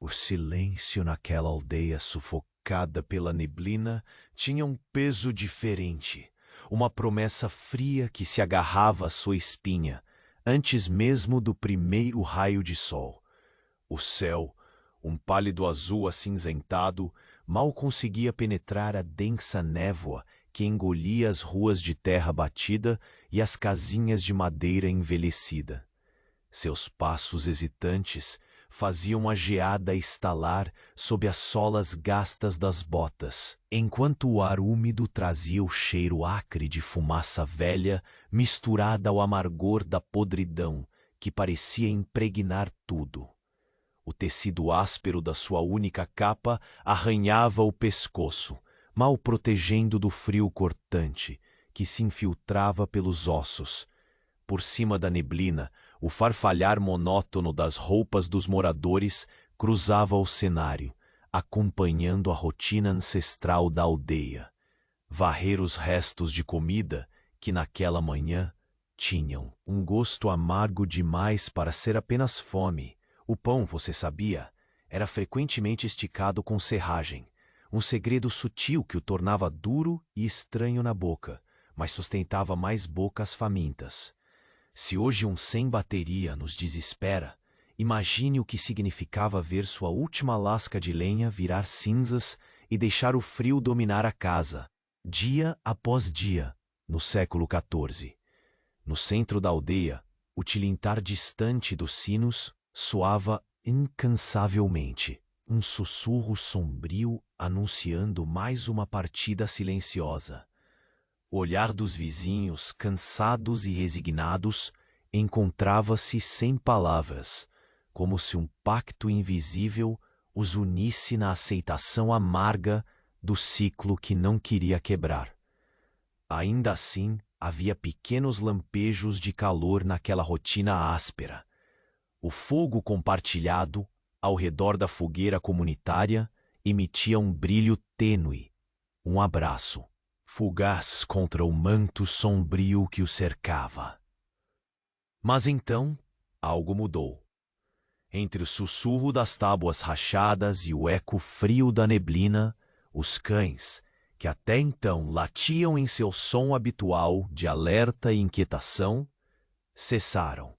O silêncio naquela aldeia sufocada pela neblina tinha um peso diferente, uma promessa fria que se agarrava à sua espinha, antes mesmo do primeiro raio de sol. O céu, um pálido azul acinzentado, mal conseguia penetrar a densa névoa que engolia as ruas de terra batida e as casinhas de madeira envelhecida. Seus passos hesitantes faziam a geada estalar sob as solas gastas das botas, enquanto o ar úmido trazia o cheiro acre de fumaça velha misturada ao amargor da podridão que parecia impregnar tudo. O tecido áspero da sua única capa arranhava o pescoço, mal protegendo do frio cortante que se infiltrava pelos ossos. Por cima da neblina, o farfalhar monótono das roupas dos moradores cruzava o cenário, acompanhando a rotina ancestral da aldeia. Varrer os restos de comida que naquela manhã tinham um gosto amargo demais para ser apenas fome. O pão, você sabia, era frequentemente esticado com serragem, um segredo sutil que o tornava duro e estranho na boca, mas sustentava mais bocas famintas. Se hoje um sem bateria nos desespera, imagine o que significava ver sua última lasca de lenha virar cinzas e deixar o frio dominar a casa, dia após dia, no século XIV. No centro da aldeia, o tilintar distante dos sinos soava incansavelmente, um sussurro sombrio anunciando mais uma partida silenciosa. O olhar dos vizinhos, cansados e resignados, encontrava-se sem palavras, como se um pacto invisível os unisse na aceitação amarga do ciclo que não queria quebrar. Ainda assim, havia pequenos lampejos de calor naquela rotina áspera. O fogo compartilhado, ao redor da fogueira comunitária, emitia um brilho tênue, um abraço fugaz contra o manto sombrio que o cercava. Mas então, algo mudou. Entre o sussurro das tábuas rachadas e o eco frio da neblina, os cães, que até então latiam em seu som habitual de alerta e inquietação, cessaram.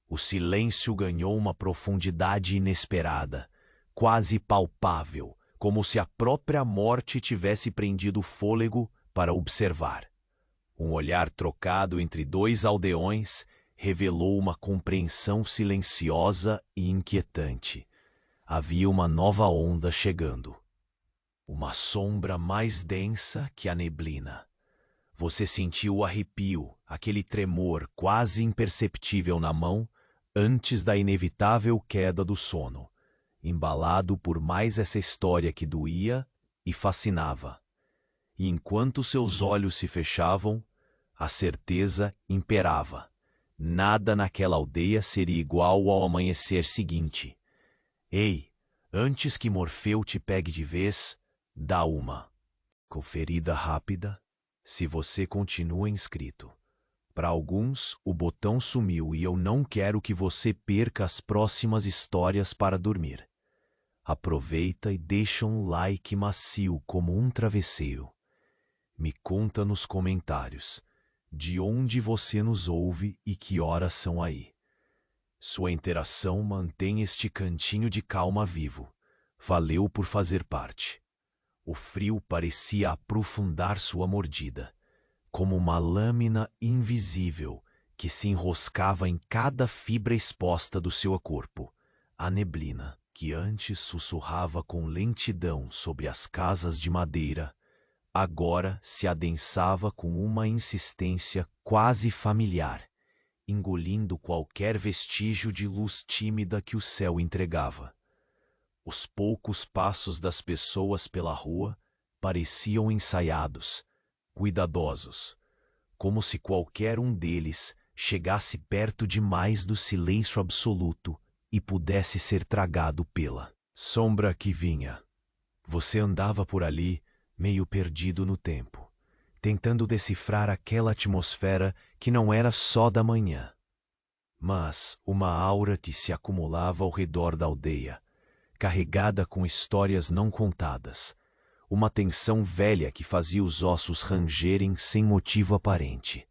O silêncio ganhou uma profundidade inesperada, quase palpável, como se a própria morte tivesse prendido o fôlego para observar. Um olhar trocado entre dois aldeões revelou uma compreensão silenciosa e inquietante. Havia uma nova onda chegando. Uma sombra mais densa que a neblina. Você sentiu o arrepio, aquele tremor quase imperceptível na mão, antes da inevitável queda do sono, embalado por mais essa história que doía e fascinava. E enquanto seus olhos se fechavam, a certeza imperava. Nada naquela aldeia seria igual ao amanhecer seguinte. Ei, antes que Morfeu te pegue de vez, dá uma conferida rápida, se você continua inscrito. Para alguns, o botão sumiu e eu não quero que você perca as próximas histórias para dormir. Aproveita e deixa um like macio como um travesseiro. Me conta nos comentários de onde você nos ouve e que horas são aí. Sua interação mantém este cantinho de calma vivo. Valeu por fazer parte. O frio parecia aprofundar sua mordida, como uma lâmina invisível que se enroscava em cada fibra exposta do seu corpo. A neblina, que antes sussurrava com lentidão sobre as casas de madeira, agora se adensava com uma insistência quase familiar, engolindo qualquer vestígio de luz tímida que o céu entregava. Os poucos passos das pessoas pela rua pareciam ensaiados, cuidadosos, como se qualquer um deles chegasse perto demais do silêncio absoluto e pudesse ser tragado pela sombra que vinha. Você andava por ali, meio perdido no tempo, tentando decifrar aquela atmosfera que não era só da manhã. Mas uma aura que se acumulava ao redor da aldeia, carregada com histórias não contadas. Uma tensão velha que fazia os ossos rangerem sem motivo aparente.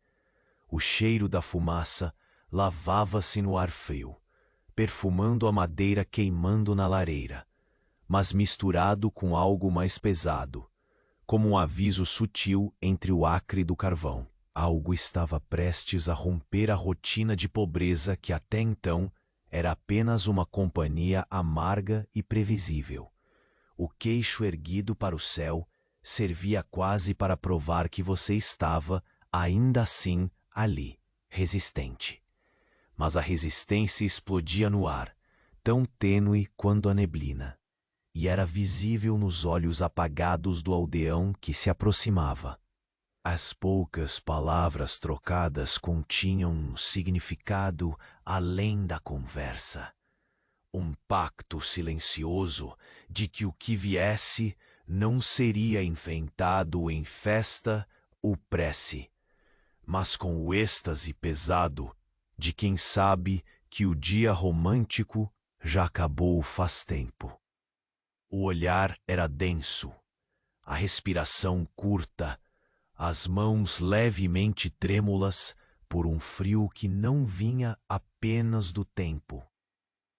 O cheiro da fumaça lavava-se no ar frio, perfumando a madeira queimando na lareira, mas misturado com algo mais pesado, como um aviso sutil entre o acre do carvão. Algo estava prestes a romper a rotina de pobreza que até então era apenas uma companhia amarga e previsível. O queixo erguido para o céu servia quase para provar que você estava, ainda assim, ali, resistente. Mas a resistência explodia no ar, tão tênue quanto a neblina, e era visível nos olhos apagados do aldeão que se aproximava. As poucas palavras trocadas continham um significado além da conversa. Um pacto silencioso de que o que viesse não seria inventado em festa ou prece, mas com o êxtase pesado de quem sabe que o dia romântico já acabou faz tempo. O olhar era denso, a respiração curta, as mãos levemente trêmulas por um frio que não vinha apenas do tempo.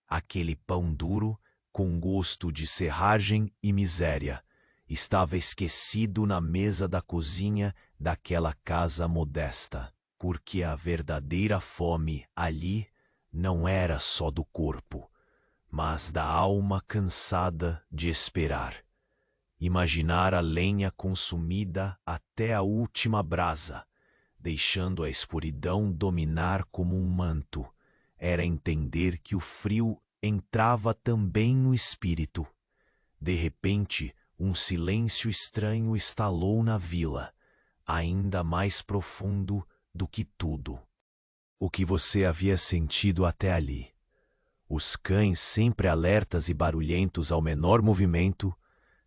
Aquele pão duro, com gosto de serragem e miséria, estava esquecido na mesa da cozinha daquela casa modesta, porque a verdadeira fome ali não era só do corpo, mas da alma cansada de esperar. Imaginar a lenha consumida até a última brasa, deixando a escuridão dominar como um manto, era entender que o frio entrava também no espírito. De repente, um silêncio estranho estalou na vila, ainda mais profundo do que tudo o que você havia sentido até ali. Os cães, sempre alertas e barulhentos ao menor movimento,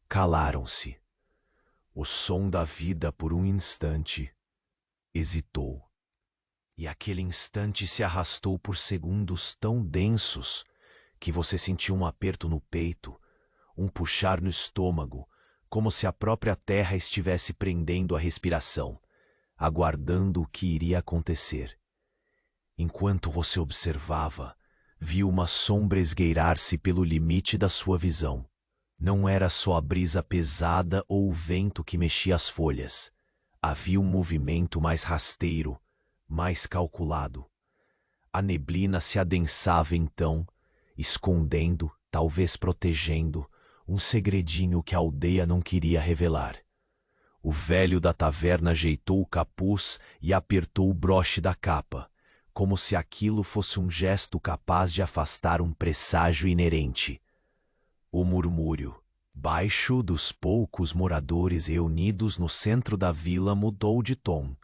calaram-se. O som da vida, por um instante, hesitou. E aquele instante se arrastou por segundos tão densos que você sentiu um aperto no peito, um puxar no estômago, como se a própria terra estivesse prendendo a respiração, aguardando o que iria acontecer. Enquanto você observava, viu uma sombra esgueirar-se pelo limite da sua visão. Não era só a brisa pesada ou o vento que mexia as folhas. Havia um movimento mais rasteiro, mais calculado. A neblina se adensava então, escondendo, talvez protegendo, um segredinho que a aldeia não queria revelar. O velho da taverna ajeitou o capuz e apertou o broche da capa, como se aquilo fosse um gesto capaz de afastar um presságio inerente. O murmúrio, baixo dos poucos moradores reunidos no centro da vila, mudou de tom,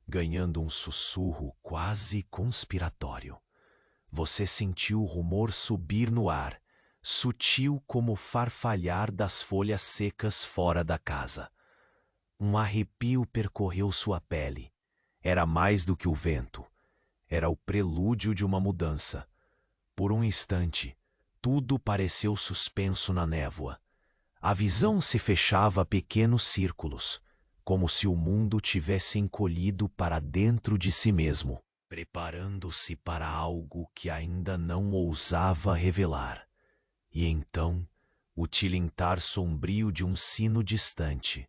ganhando um sussurro quase conspiratório. Você sentiu o rumor subir no ar, sutil como o farfalhar das folhas secas fora da casa. Um arrepio percorreu sua pele. Era mais do que o vento. Era o prelúdio de uma mudança. Por um instante, tudo pareceu suspenso na névoa. A visão se fechava a pequenos círculos, como se o mundo tivesse encolhido para dentro de si mesmo, preparando-se para algo que ainda não ousava revelar. E então, o tilintar sombrio de um sino distante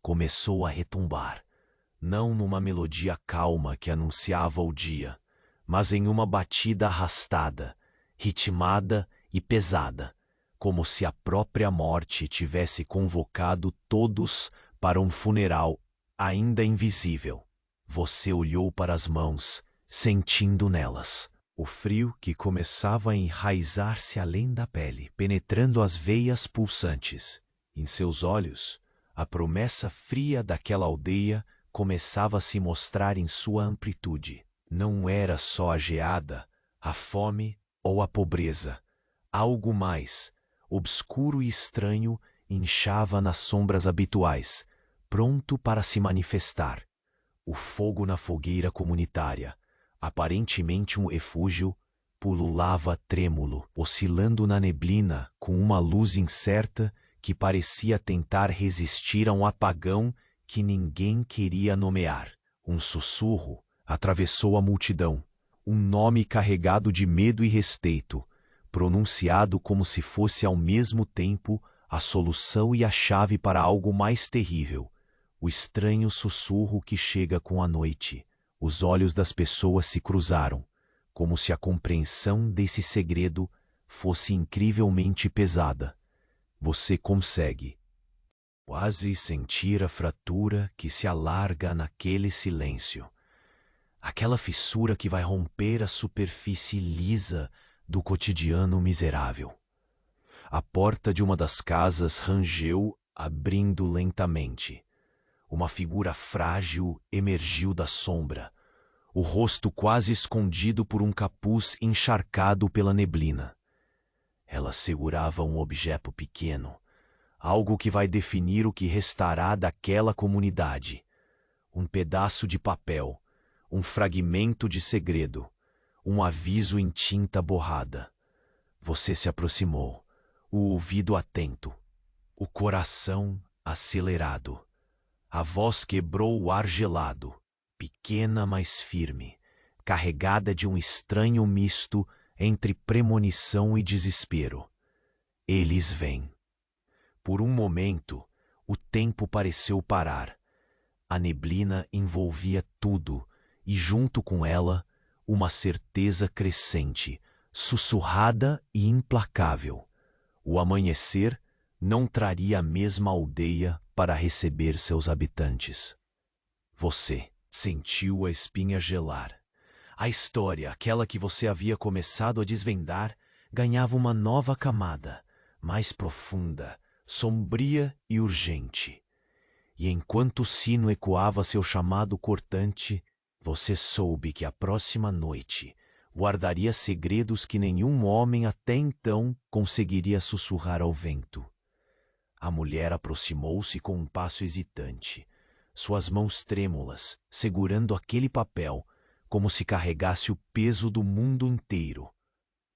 começou a retumbar, não numa melodia calma que anunciava o dia, mas em uma batida arrastada, ritmada e pesada, como se a própria morte tivesse convocado todos para um funeral ainda invisível. Você olhou para as mãos, sentindo nelas o frio que começava a enraizar-se além da pele, penetrando as veias pulsantes. Em seus olhos, a promessa fria daquela aldeia começava a se mostrar em sua amplitude. Não era só a geada, a fome ou a pobreza. Algo mais, obscuro e estranho, inchava nas sombras habituais, pronto para se manifestar. O fogo na fogueira comunitária, aparentemente um refúgio, pululava trêmulo, oscilando na neblina com uma luz incerta que parecia tentar resistir a um apagão que ninguém queria nomear. Um sussurro atravessou a multidão, um nome carregado de medo e respeito, pronunciado como se fosse ao mesmo tempo a solução e a chave para algo mais terrível. O estranho sussurro que chega com a noite. Os olhos das pessoas se cruzaram, como se a compreensão desse segredo fosse incrivelmente pesada. Você consegue quase sentir a fratura que se alarga naquele silêncio. Aquela fissura que vai romper a superfície lisa do cotidiano miserável. A porta de uma das casas rangeu, abrindo lentamente. Uma figura frágil emergiu da sombra, o rosto quase escondido por um capuz encharcado pela neblina. Ela segurava um objeto pequeno, algo que vai definir o que restará daquela comunidade. Um pedaço de papel, um fragmento de segredo, um aviso em tinta borrada. Você se aproximou, o ouvido atento, o coração acelerado. A voz quebrou o ar gelado, pequena mas firme, carregada de um estranho misto entre premonição e desespero. Eles vêm. Por um momento, o tempo pareceu parar. A neblina envolvia tudo e, junto com ela, uma certeza crescente, sussurrada e implacável. O amanhecer não traria a mesma aldeia para receber seus habitantes. Você sentiu a espinha gelar. A história, aquela que você havia começado a desvendar, ganhava uma nova camada, mais profunda, sombria e urgente. E enquanto o sino ecoava seu chamado cortante, você soube que a próxima noite guardaria segredos que nenhum homem até então conseguiria sussurrar ao vento. A mulher aproximou-se com um passo hesitante, suas mãos trêmulas, segurando aquele papel, como se carregasse o peso do mundo inteiro.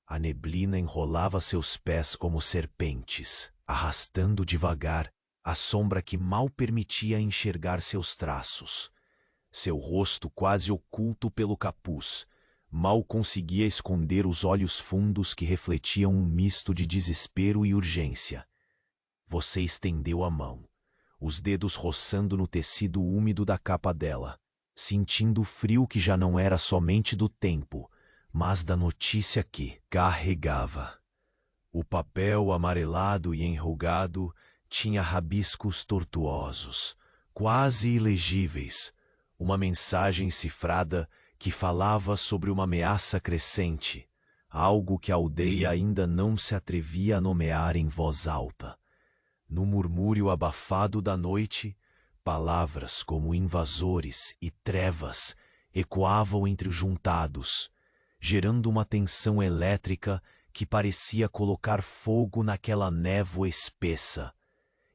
A neblina enrolava seus pés como serpentes, arrastando devagar a sombra que mal permitia enxergar seus traços. Seu rosto quase oculto pelo capuz, mal conseguia esconder os olhos fundos que refletiam um misto de desespero e urgência. Você estendeu a mão, os dedos roçando no tecido úmido da capa dela, sentindo o frio que já não era somente do tempo, mas da notícia que carregava. O papel amarelado e enrugado tinha rabiscos tortuosos, quase ilegíveis, uma mensagem cifrada que falava sobre uma ameaça crescente, algo que a aldeia ainda não se atrevia a nomear em voz alta. No murmúrio abafado da noite, palavras como invasores e trevas ecoavam entre os juntados, gerando uma tensão elétrica que parecia colocar fogo naquela névoa espessa.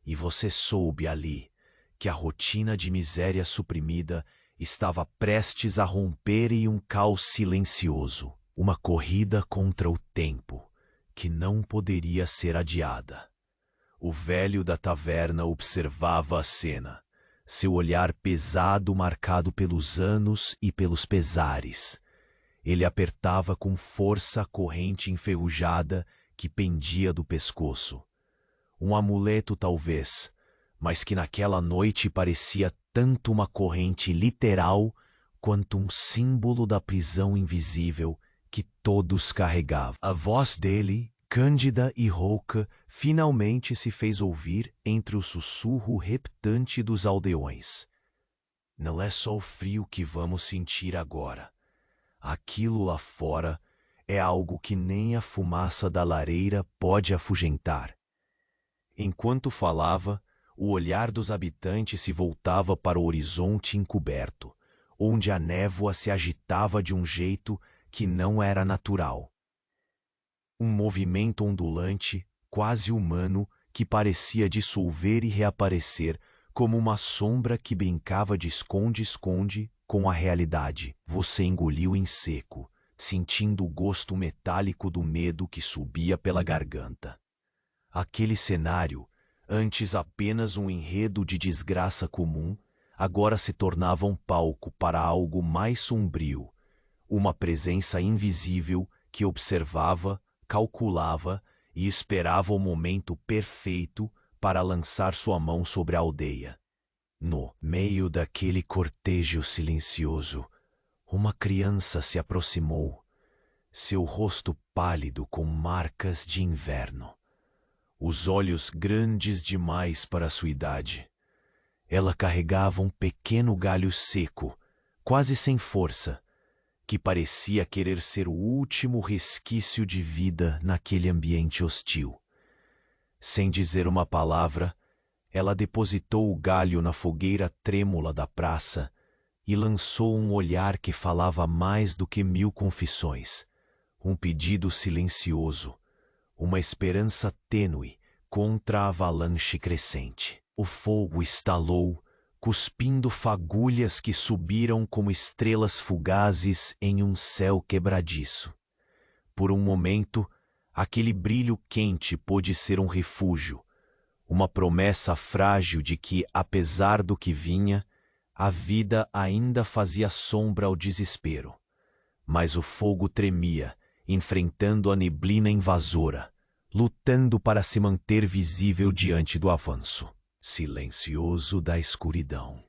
E você soube ali que a rotina de miséria suprimida estava prestes a romper em um caos silencioso, uma corrida contra o tempo, que não poderia ser adiada. O velho da taverna observava a cena, seu olhar pesado marcado pelos anos e pelos pesares. Ele apertava com força a corrente enferrujada que pendia do pescoço. Um amuleto talvez, mas que naquela noite parecia tanto uma corrente literal quanto um símbolo da prisão invisível que todos carregavam. A voz dele, cândida e rouca, finalmente se fez ouvir entre o sussurro reptante dos aldeões. Não é só o frio que vamos sentir agora. Aquilo lá fora é algo que nem a fumaça da lareira pode afugentar. Enquanto falava, o olhar dos habitantes se voltava para o horizonte encoberto, onde a névoa se agitava de um jeito que não era natural. Um movimento ondulante, quase humano, que parecia dissolver e reaparecer como uma sombra que brincava de esconde-esconde com a realidade. Você engoliu em seco, sentindo o gosto metálico do medo que subia pela garganta. Aquele cenário, antes apenas um enredo de desgraça comum, agora se tornava um palco para algo mais sombrio, uma presença invisível que observava, calculava e esperava o momento perfeito para lançar sua mão sobre a aldeia. No meio daquele cortejo silencioso, uma criança se aproximou, seu rosto pálido com marcas de inverno, os olhos grandes demais para sua idade. Ela carregava um pequeno galho seco, quase sem força, que parecia querer ser o último resquício de vida naquele ambiente hostil. Sem dizer uma palavra, ela depositou o galho na fogueira trêmula da praça e lançou um olhar que falava mais do que 1000 confissões, um pedido silencioso, uma esperança tênue contra a avalanche crescente. O fogo estalou, cuspindo fagulhas que subiram como estrelas fugazes em um céu quebradiço. Por um momento, aquele brilho quente pôde ser um refúgio, uma promessa frágil de que, apesar do que vinha, a vida ainda fazia sombra ao desespero. Mas o fogo tremia, enfrentando a neblina invasora, lutando para se manter visível diante do avanço silencioso da escuridão.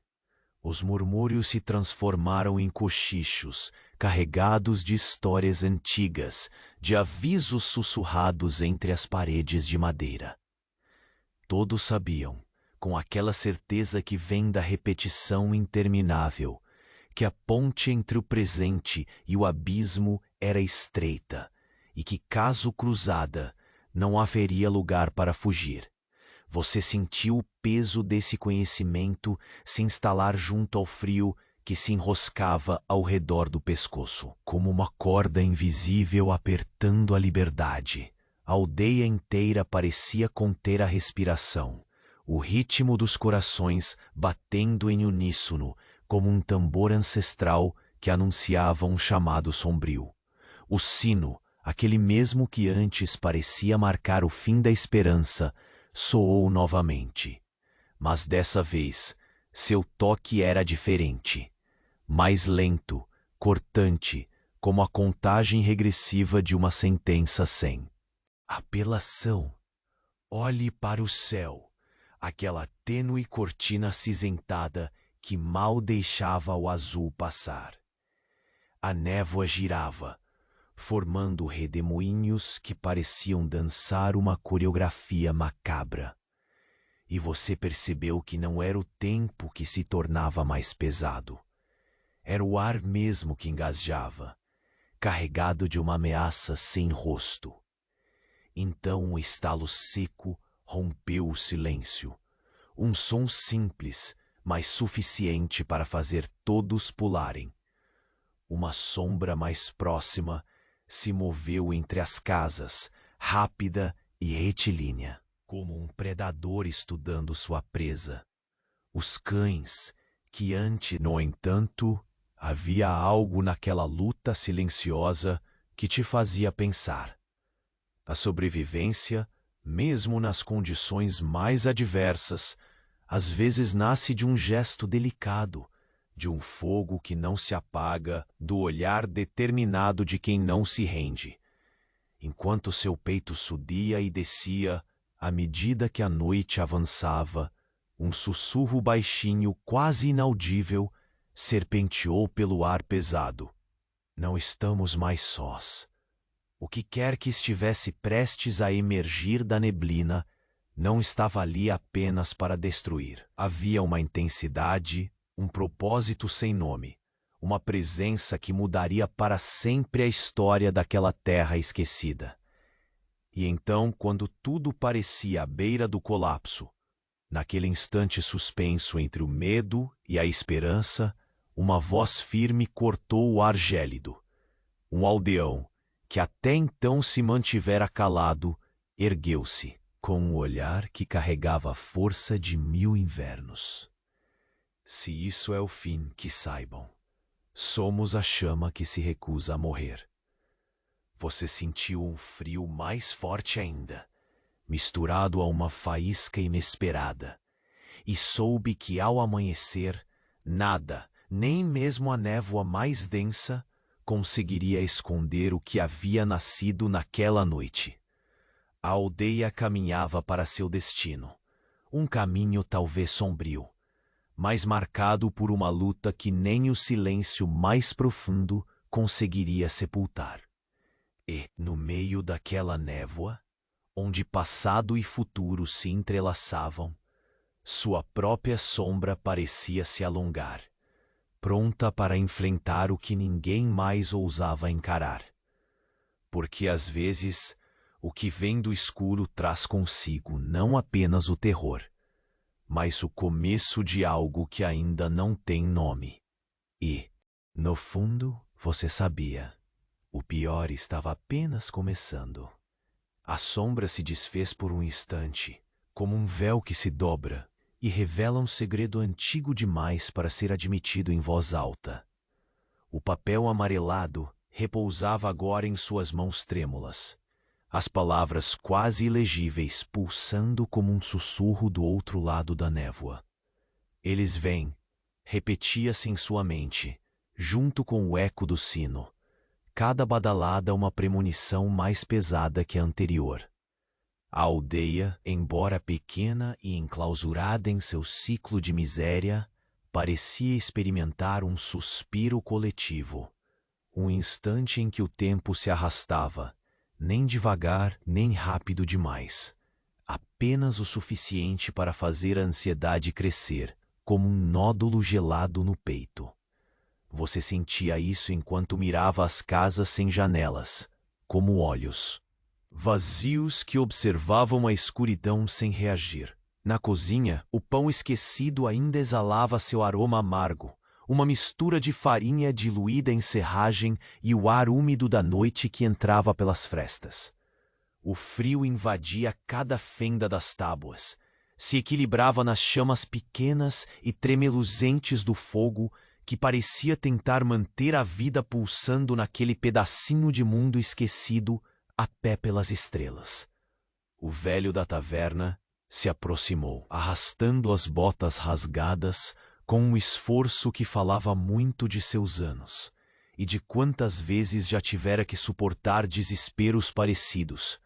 Os murmúrios se transformaram em cochichos, carregados de histórias antigas, de avisos sussurrados entre as paredes de madeira. Todos sabiam, com aquela certeza que vem da repetição interminável, que a ponte entre o presente e o abismo era estreita e que, caso cruzada, não haveria lugar para fugir. Você sentiu o peso desse conhecimento se instalar junto ao frio que se enroscava ao redor do pescoço, como uma corda invisível apertando a liberdade. A aldeia inteira parecia conter a respiração, o ritmo dos corações batendo em uníssono, como um tambor ancestral que anunciava um chamado sombrio. O sino, aquele mesmo que antes parecia marcar o fim da esperança, soou novamente. Mas dessa vez, seu toque era diferente, mais lento, cortante, como a contagem regressiva de uma sentença sem apelação. Olhe para o céu, aquela tênue cortina acinzentada que mal deixava o azul passar. A névoa girava, formando redemoinhos que pareciam dançar uma coreografia macabra. E você percebeu que não era o tempo que se tornava mais pesado. Era o ar mesmo que engasgava, carregado de uma ameaça sem rosto. Então um estalo seco rompeu o silêncio. Um som simples, mas suficiente para fazer todos pularem. Uma sombra mais próxima se moveu entre as casas, rápida e retilínea, como um predador estudando sua presa. Os cães, que antes, no entanto, havia algo naquela luta silenciosa que te fazia pensar. A sobrevivência, mesmo nas condições mais adversas, às vezes nasce de um gesto delicado, de um fogo que não se apaga, do olhar determinado de quem não se rende. Enquanto seu peito subia e descia, à medida que a noite avançava, um sussurro baixinho, quase inaudível, serpenteou pelo ar pesado. Não estamos mais sós. O que quer que estivesse prestes a emergir da neblina, não estava ali apenas para destruir. Havia uma intensidade, um propósito sem nome, uma presença que mudaria para sempre a história daquela terra esquecida. E então, quando tudo parecia à beira do colapso, naquele instante suspenso entre o medo e a esperança, uma voz firme cortou o ar gélido. Um aldeão, que até então se mantivera calado, ergueu-se, com um olhar que carregava a força de 1000 invernos. Se isso é o fim, que saibam. Somos a chama que se recusa a morrer. Você sentiu um frio mais forte ainda, misturado a uma faísca inesperada, e soube que ao amanhecer, nada, nem mesmo a névoa mais densa, conseguiria esconder o que havia nascido naquela noite. A aldeia caminhava para seu destino, um caminho talvez sombrio, mas marcado por uma luta que nem o silêncio mais profundo conseguiria sepultar. E, no meio daquela névoa, onde passado e futuro se entrelaçavam, sua própria sombra parecia se alongar, pronta para enfrentar o que ninguém mais ousava encarar. Porque às vezes, o que vem do escuro traz consigo não apenas o terror, mas o começo de algo que ainda não tem nome. E, no fundo, você sabia, o pior estava apenas começando. A sombra se desfez por um instante, como um véu que se dobra, e revela um segredo antigo demais para ser admitido em voz alta. O papel amarelado repousava agora em suas mãos trêmulas, as palavras quase ilegíveis pulsando como um sussurro do outro lado da névoa. Eles vêm, repetia-se em sua mente, junto com o eco do sino, cada badalada uma premonição mais pesada que a anterior. A aldeia, embora pequena e enclausurada em seu ciclo de miséria, parecia experimentar um suspiro coletivo, um instante em que o tempo se arrastava, nem devagar nem rápido demais, apenas o suficiente para fazer a ansiedade crescer, como um nódulo gelado no peito. Você sentia isso enquanto mirava as casas sem janelas, como olhos vazios que observavam a escuridão sem reagir. Na cozinha, o pão esquecido ainda exalava seu aroma amargo, uma mistura de farinha diluída em serragem e o ar úmido da noite que entrava pelas frestas. O frio invadia cada fenda das tábuas, se equilibrava nas chamas pequenas e tremeluzentes do fogo que parecia tentar manter a vida pulsando naquele pedacinho de mundo esquecido a pé pelas estrelas. O velho da taverna se aproximou, arrastando as botas rasgadas com um esforço que falava muito de seus anos e de quantas vezes já tivera que suportar desesperos parecidos.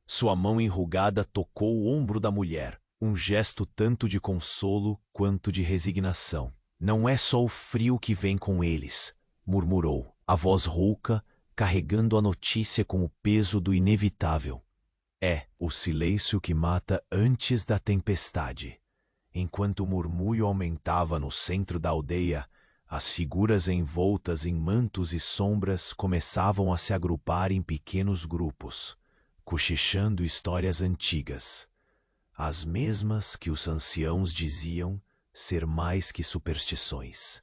Sua mão enrugada tocou o ombro da mulher, um gesto tanto de consolo quanto de resignação. Não é só o frio que vem com eles, murmurou, a voz rouca, carregando a notícia com o peso do inevitável. É o silêncio que mata antes da tempestade. Enquanto o murmúrio aumentava no centro da aldeia, as figuras envoltas em mantos e sombras começavam a se agrupar em pequenos grupos, cochichando histórias antigas, as mesmas que os anciãos diziam ser mais que superstições.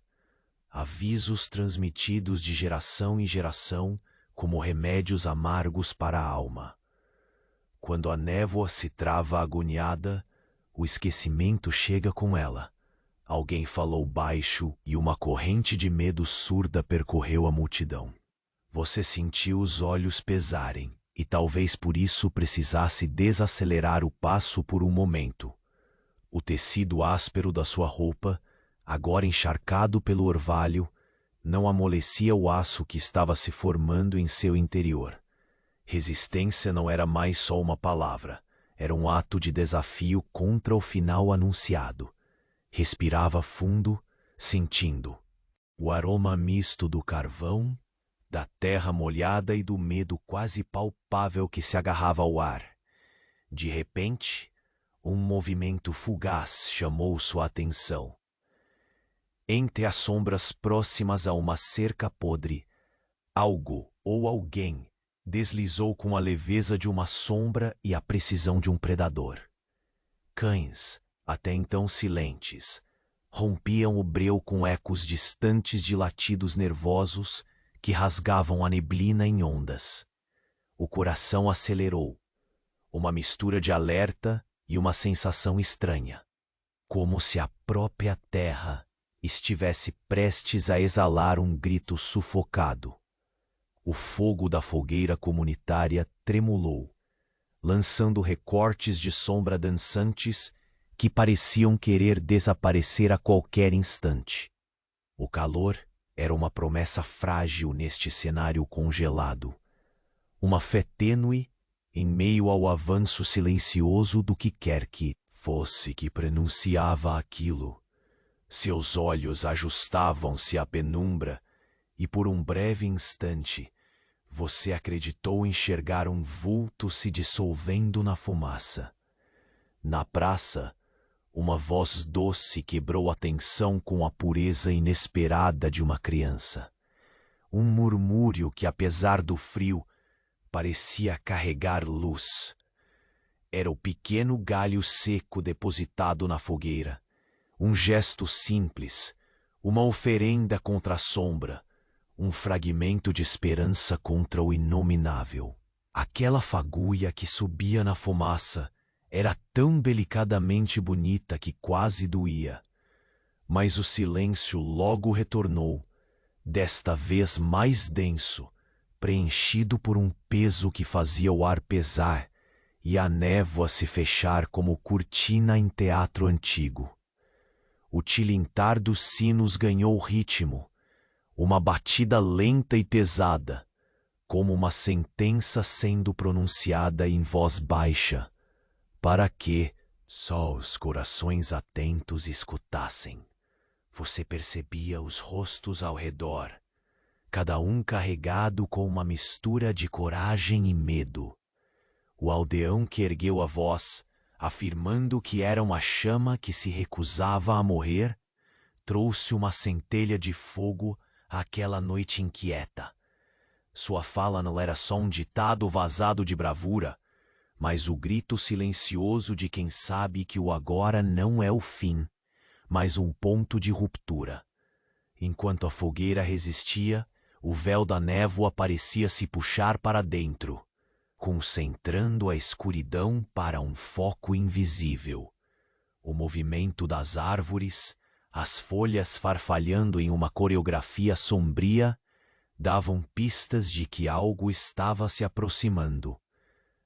Avisos transmitidos de geração em geração como remédios amargos para a alma. Quando a névoa se trava agoniada, o esquecimento chega com ela. Alguém falou baixo e uma corrente de medo surda percorreu a multidão. Você sentiu os olhos pesarem e talvez por isso precisasse desacelerar o passo por um momento. O tecido áspero da sua roupa, agora encharcado pelo orvalho, não amolecia o aço que estava se formando em seu interior. Resistência não era mais só uma palavra, era um ato de desafio contra o final anunciado. Respirava fundo, sentindo o aroma misto do carvão, da terra molhada e do medo quase palpável que se agarrava ao ar. De repente, um movimento fugaz chamou sua atenção. Entre as sombras próximas a uma cerca podre, algo ou alguém deslizou com a leveza de uma sombra e a precisão de um predador. Cães, até então silentes, rompiam o breu com ecos distantes de latidos nervosos que rasgavam a neblina em ondas. O coração acelerou, uma mistura de alerta e uma sensação estranha, como se a própria terra estivesse prestes a exalar um grito sufocado. O fogo da fogueira comunitária tremulou, lançando recortes de sombra dançantes que pareciam querer desaparecer a qualquer instante. O calor era uma promessa frágil neste cenário congelado, uma fé tênue em meio ao avanço silencioso do que quer que fosse que pronunciava aquilo. Seus olhos ajustavam-se à penumbra e por um breve instante você acreditou enxergar um vulto se dissolvendo na fumaça. Na praça, uma voz doce quebrou a tensão com a pureza inesperada de uma criança. Um murmúrio que, apesar do frio, parecia carregar luz. Era o pequeno galho seco depositado na fogueira. Um gesto simples, uma oferenda contra a sombra, um fragmento de esperança contra o inominável. Aquela fagulha que subia na fumaça era tão delicadamente bonita que quase doía. Mas o silêncio logo retornou, desta vez mais denso, preenchido por um peso que fazia o ar pesar e a névoa se fechar como cortina em teatro antigo. O tilintar dos sinos ganhou ritmo, uma batida lenta e pesada, como uma sentença sendo pronunciada em voz baixa, para que só os corações atentos escutassem. Você percebia os rostos ao redor, cada um carregado com uma mistura de coragem e medo. O aldeão que ergueu a voz, afirmando que era uma chama que se recusava a morrer, trouxe uma centelha de fogo àquela noite inquieta. Sua fala não era só um ditado vazado de bravura, mas o grito silencioso de quem sabe que o agora não é o fim, mas um ponto de ruptura. Enquanto a fogueira resistia, o véu da névoa parecia se puxar para dentro, concentrando a escuridão para um foco invisível. O movimento das árvores, as folhas farfalhando em uma coreografia sombria, davam pistas de que algo estava se aproximando.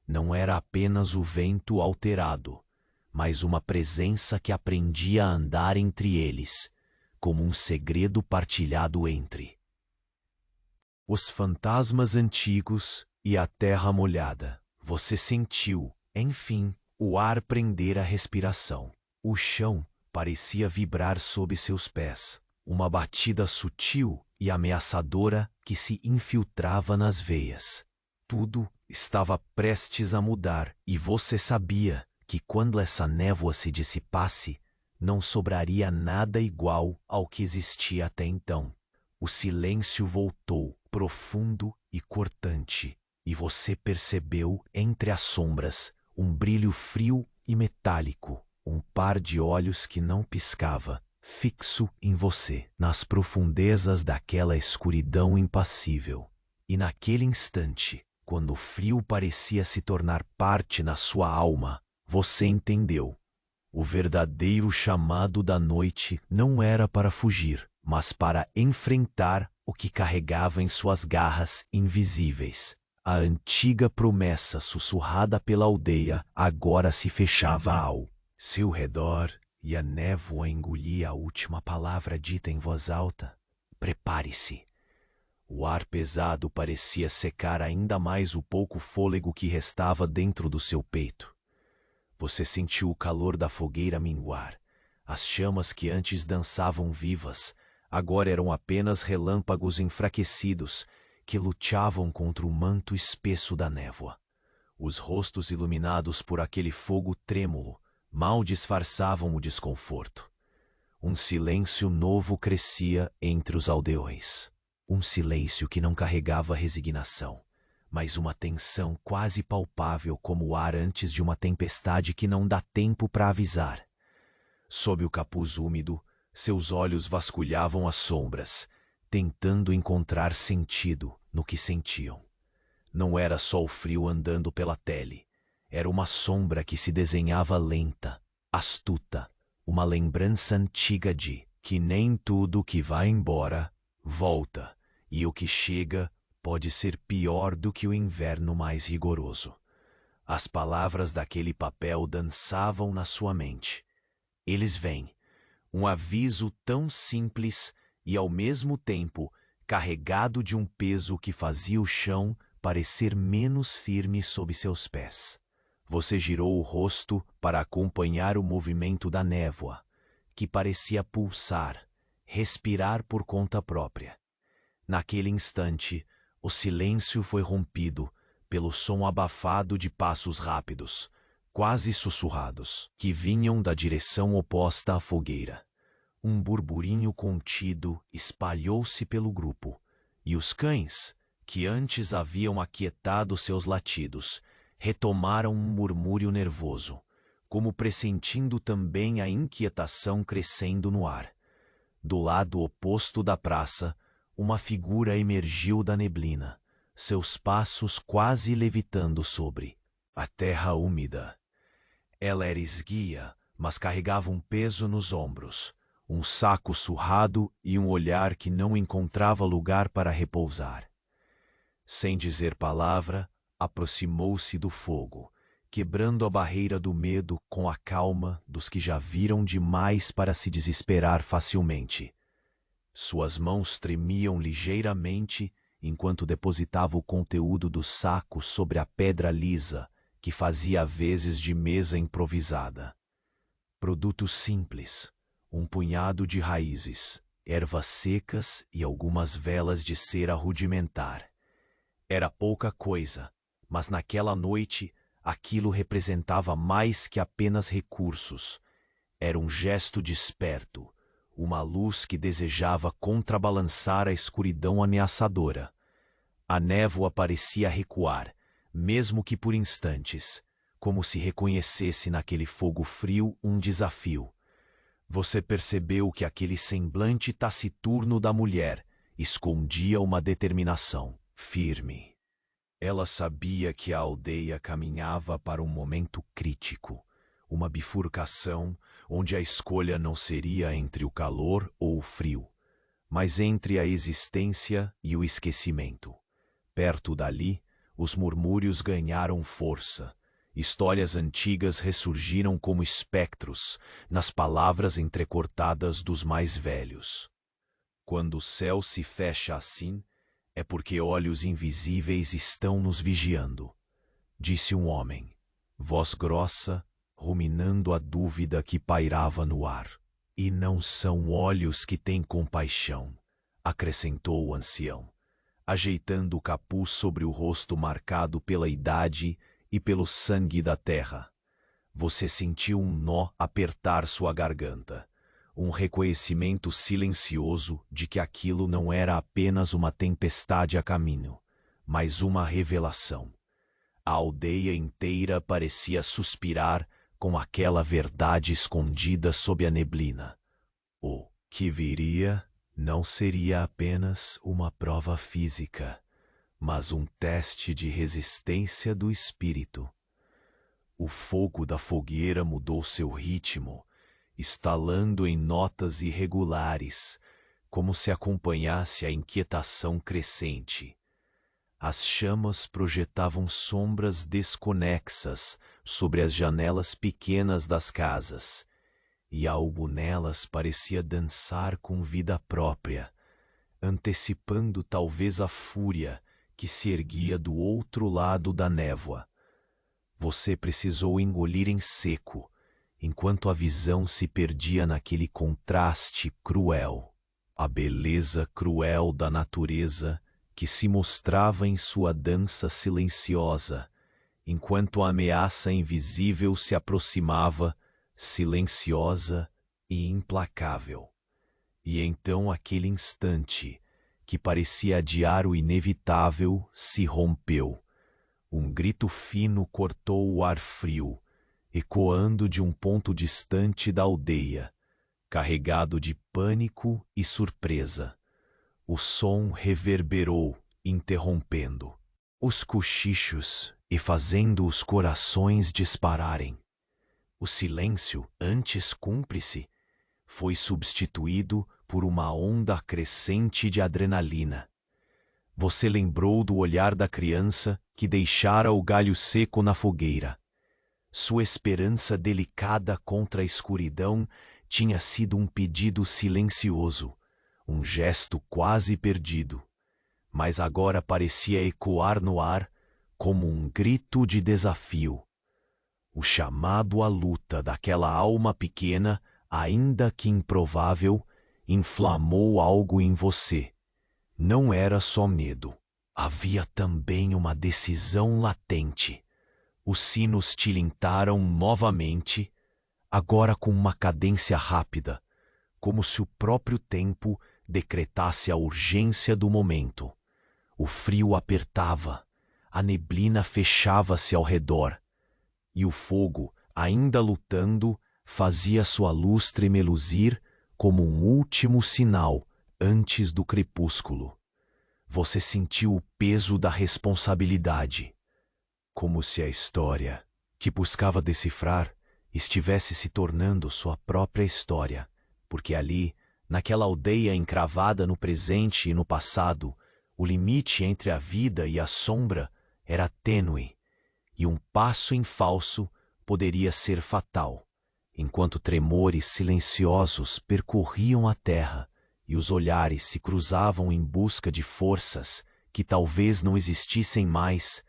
Não era apenas o vento alterado, mas uma presença que aprendia a andar entre eles, como um segredo partilhado entre os fantasmas antigos e a terra molhada. Você sentiu, enfim, o ar prender a respiração. O chão parecia vibrar sob seus pés, uma batida sutil e ameaçadora que se infiltrava nas veias. Tudo estava prestes a mudar e você sabia que quando essa névoa se dissipasse, não sobraria nada igual ao que existia até então. O silêncio voltou, profundo e cortante, e você percebeu entre as sombras um brilho frio e metálico, um par de olhos que não piscava, fixo em você, nas profundezas daquela escuridão impassível. E naquele instante, quando o frio parecia se tornar parte na sua alma, você entendeu. O verdadeiro chamado da noite não era para fugir, mas para enfrentar o que carregava em suas garras invisíveis. A antiga promessa sussurrada pela aldeia agora se fechava ao seu redor e a névoa engolia a última palavra dita em voz alta. Prepare-se. O ar pesado parecia secar ainda mais o pouco fôlego que restava dentro do seu peito. Você sentiu o calor da fogueira minguar. As chamas que antes dançavam vivas, agora eram apenas relâmpagos enfraquecidos que lutavam contra o manto espesso da névoa. Os rostos iluminados por aquele fogo trêmulo mal disfarçavam o desconforto. Um silêncio novo crescia entre os aldeões. Um silêncio que não carregava resignação, mas uma tensão quase palpável como o ar antes de uma tempestade que não dá tempo para avisar. Sob o capuz úmido, seus olhos vasculhavam as sombras, tentando encontrar sentido no que sentiam. Não era só o frio andando pela tele, era uma sombra que se desenhava lenta, astuta, uma lembrança antiga de que nem tudo que vai embora volta, e o que chega pode ser pior do que o inverno mais rigoroso. As palavras daquele papel dançavam na sua mente. Eles vêm, um aviso tão simples e, ao mesmo tempo, carregado de um peso que fazia o chão parecer menos firme sob seus pés. Você girou o rosto para acompanhar o movimento da névoa, que parecia pulsar, respirar por conta própria. Naquele instante, o silêncio foi rompido pelo som abafado de passos rápidos, quase sussurrados, que vinham da direção oposta à fogueira. Um burburinho contido espalhou-se pelo grupo, e os cães, que antes haviam aquietado seus latidos, retomaram um murmúrio nervoso, como pressentindo também a inquietação crescendo no ar. Do lado oposto da praça, uma figura emergiu da neblina, seus passos quase levitando sobre a terra úmida. Ela era esguia, mas carregava um peso nos ombros, um saco surrado e um olhar que não encontrava lugar para repousar. Sem dizer palavra, aproximou-se do fogo, quebrando a barreira do medo com a calma dos que já viram demais para se desesperar facilmente. Suas mãos tremiam ligeiramente enquanto depositava o conteúdo do saco sobre a pedra lisa que fazia vezes de mesa improvisada. Produtos simples, um punhado de raízes, ervas secas e algumas velas de cera rudimentar. Era pouca coisa, mas naquela noite aquilo representava mais que apenas recursos. Era um gesto desperto, uma luz que desejava contrabalançar a escuridão ameaçadora. A névoa parecia recuar, mesmo que por instantes, como se reconhecesse naquele fogo frio um desafio. Você percebeu que aquele semblante taciturno da mulher escondia uma determinação firme. Ela sabia que a aldeia caminhava para um momento crítico, uma bifurcação onde a escolha não seria entre o calor ou o frio, mas entre a existência e o esquecimento. Perto dali, os murmúrios ganharam força. Histórias antigas ressurgiram como espectros nas palavras entrecortadas dos mais velhos. Quando o céu se fecha assim, é porque olhos invisíveis estão nos vigiando, disse um homem, voz grossa, ruminando a dúvida que pairava no ar. E não são olhos que têm compaixão, acrescentou o ancião, ajeitando o capuz sobre o rosto marcado pela idade e pelo sangue da terra. Você sentiu um nó apertar sua garganta, um reconhecimento silencioso de que aquilo não era apenas uma tempestade a caminho, mas uma revelação. A aldeia inteira parecia suspirar com aquela verdade escondida sob a neblina. O que viria não seria apenas uma prova física, mas um teste de resistência do espírito. O fogo da fogueira mudou seu ritmo, estalando em notas irregulares, como se acompanhasse a inquietação crescente. As chamas projetavam sombras desconexas sobre as janelas pequenas das casas, e algo nelas parecia dançar com vida própria, antecipando talvez a fúria que se erguia do outro lado da névoa. Você precisou engolir em seco, enquanto a visão se perdia naquele contraste cruel. A beleza cruel da natureza que se mostrava em sua dança silenciosa, enquanto a ameaça invisível se aproximava, silenciosa e implacável. E então aquele instante, que parecia adiar o inevitável, se rompeu. Um grito fino cortou o ar frio, ecoando de um ponto distante da aldeia, carregado de pânico e surpresa. O som reverberou, interrompendo os cochichos e fazendo os corações dispararem. O silêncio, antes cúmplice, foi substituído por uma onda crescente de adrenalina. Você lembrou do olhar da criança que deixara o galho seco na fogueira. Sua esperança delicada contra a escuridão tinha sido um pedido silencioso, um gesto quase perdido, mas agora parecia ecoar no ar como um grito de desafio. O chamado à luta daquela alma pequena, ainda que improvável, inflamou algo em você. Não era só medo. Havia também uma decisão latente. Os sinos tilintaram novamente, agora com uma cadência rápida, como se o próprio tempo decretasse a urgência do momento. O frio apertava, a neblina fechava-se ao redor, e o fogo, ainda lutando, fazia sua luz tremeluzir como um último sinal antes do crepúsculo. Você sentiu o peso da responsabilidade, como se a história que buscava decifrar estivesse se tornando sua própria história, porque ali, naquela aldeia encravada no presente e no passado, o limite entre a vida e a sombra era tênue, e um passo em falso poderia ser fatal, enquanto tremores silenciosos percorriam a terra e os olhares se cruzavam em busca de forças que talvez não existissem mais.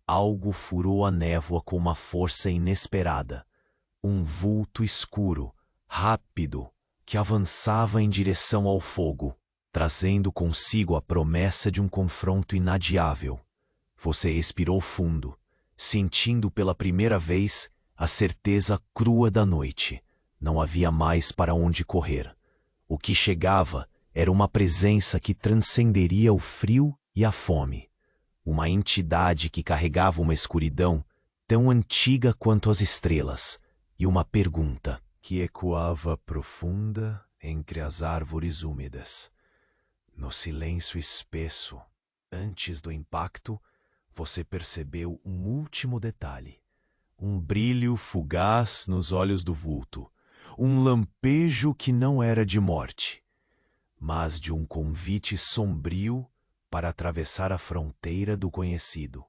Algo furou a névoa com uma força inesperada. Um vulto escuro, rápido, que avançava em direção ao fogo, trazendo consigo a promessa de um confronto inadiável. Você expirou fundo, sentindo pela primeira vez a certeza crua da noite. Não havia mais para onde correr. O que chegava era uma presença que transcenderia o frio e a fome. Uma entidade que carregava uma escuridão tão antiga quanto as estrelas, e uma pergunta que ecoava profunda entre as árvores úmidas. No silêncio espesso, antes do impacto, você percebeu um último detalhe. Um brilho fugaz nos olhos do vulto, um lampejo que não era de morte, mas de um convite sombrio para atravessar a fronteira do conhecido.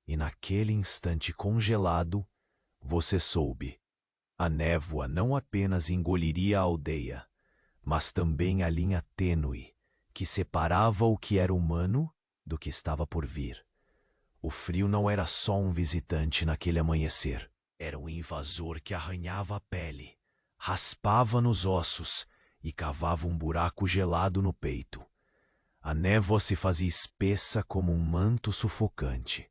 E naquele instante congelado, você soube. A névoa não apenas engoliria a aldeia, mas também a linha tênue que separava o que era humano do que estava por vir. O frio não era só um visitante naquele amanhecer. Era um invasor que arranhava a pele, raspava nos ossos e cavava um buraco gelado no peito. A névoa se fazia espessa como um manto sufocante.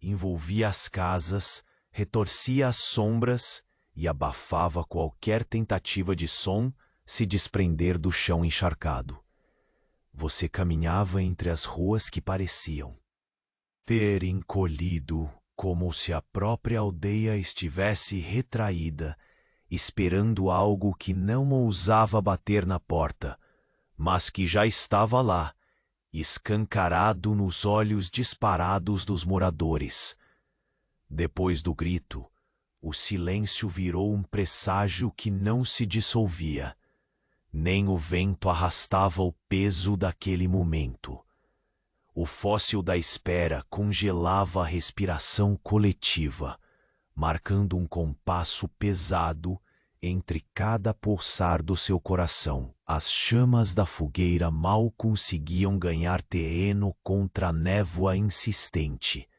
Envolvia as casas, retorcia as sombras e abafava qualquer tentativa de som se desprender do chão encharcado. Você caminhava entre as ruas que pareciam ter encolhido, como se a própria aldeia estivesse retraída, esperando algo que não ousava bater na porta, mas que já estava lá, escancarado nos olhos disparados dos moradores. Depois do grito, o silêncio virou um presságio que não se dissolvia. Nem o vento arrastava o peso daquele momento. O fóssil da espera congelava a respiração coletiva, marcando um compasso pesado entre cada pulsar do seu coração. As chamas da fogueira mal conseguiam ganhar terreno contra a névoa insistente.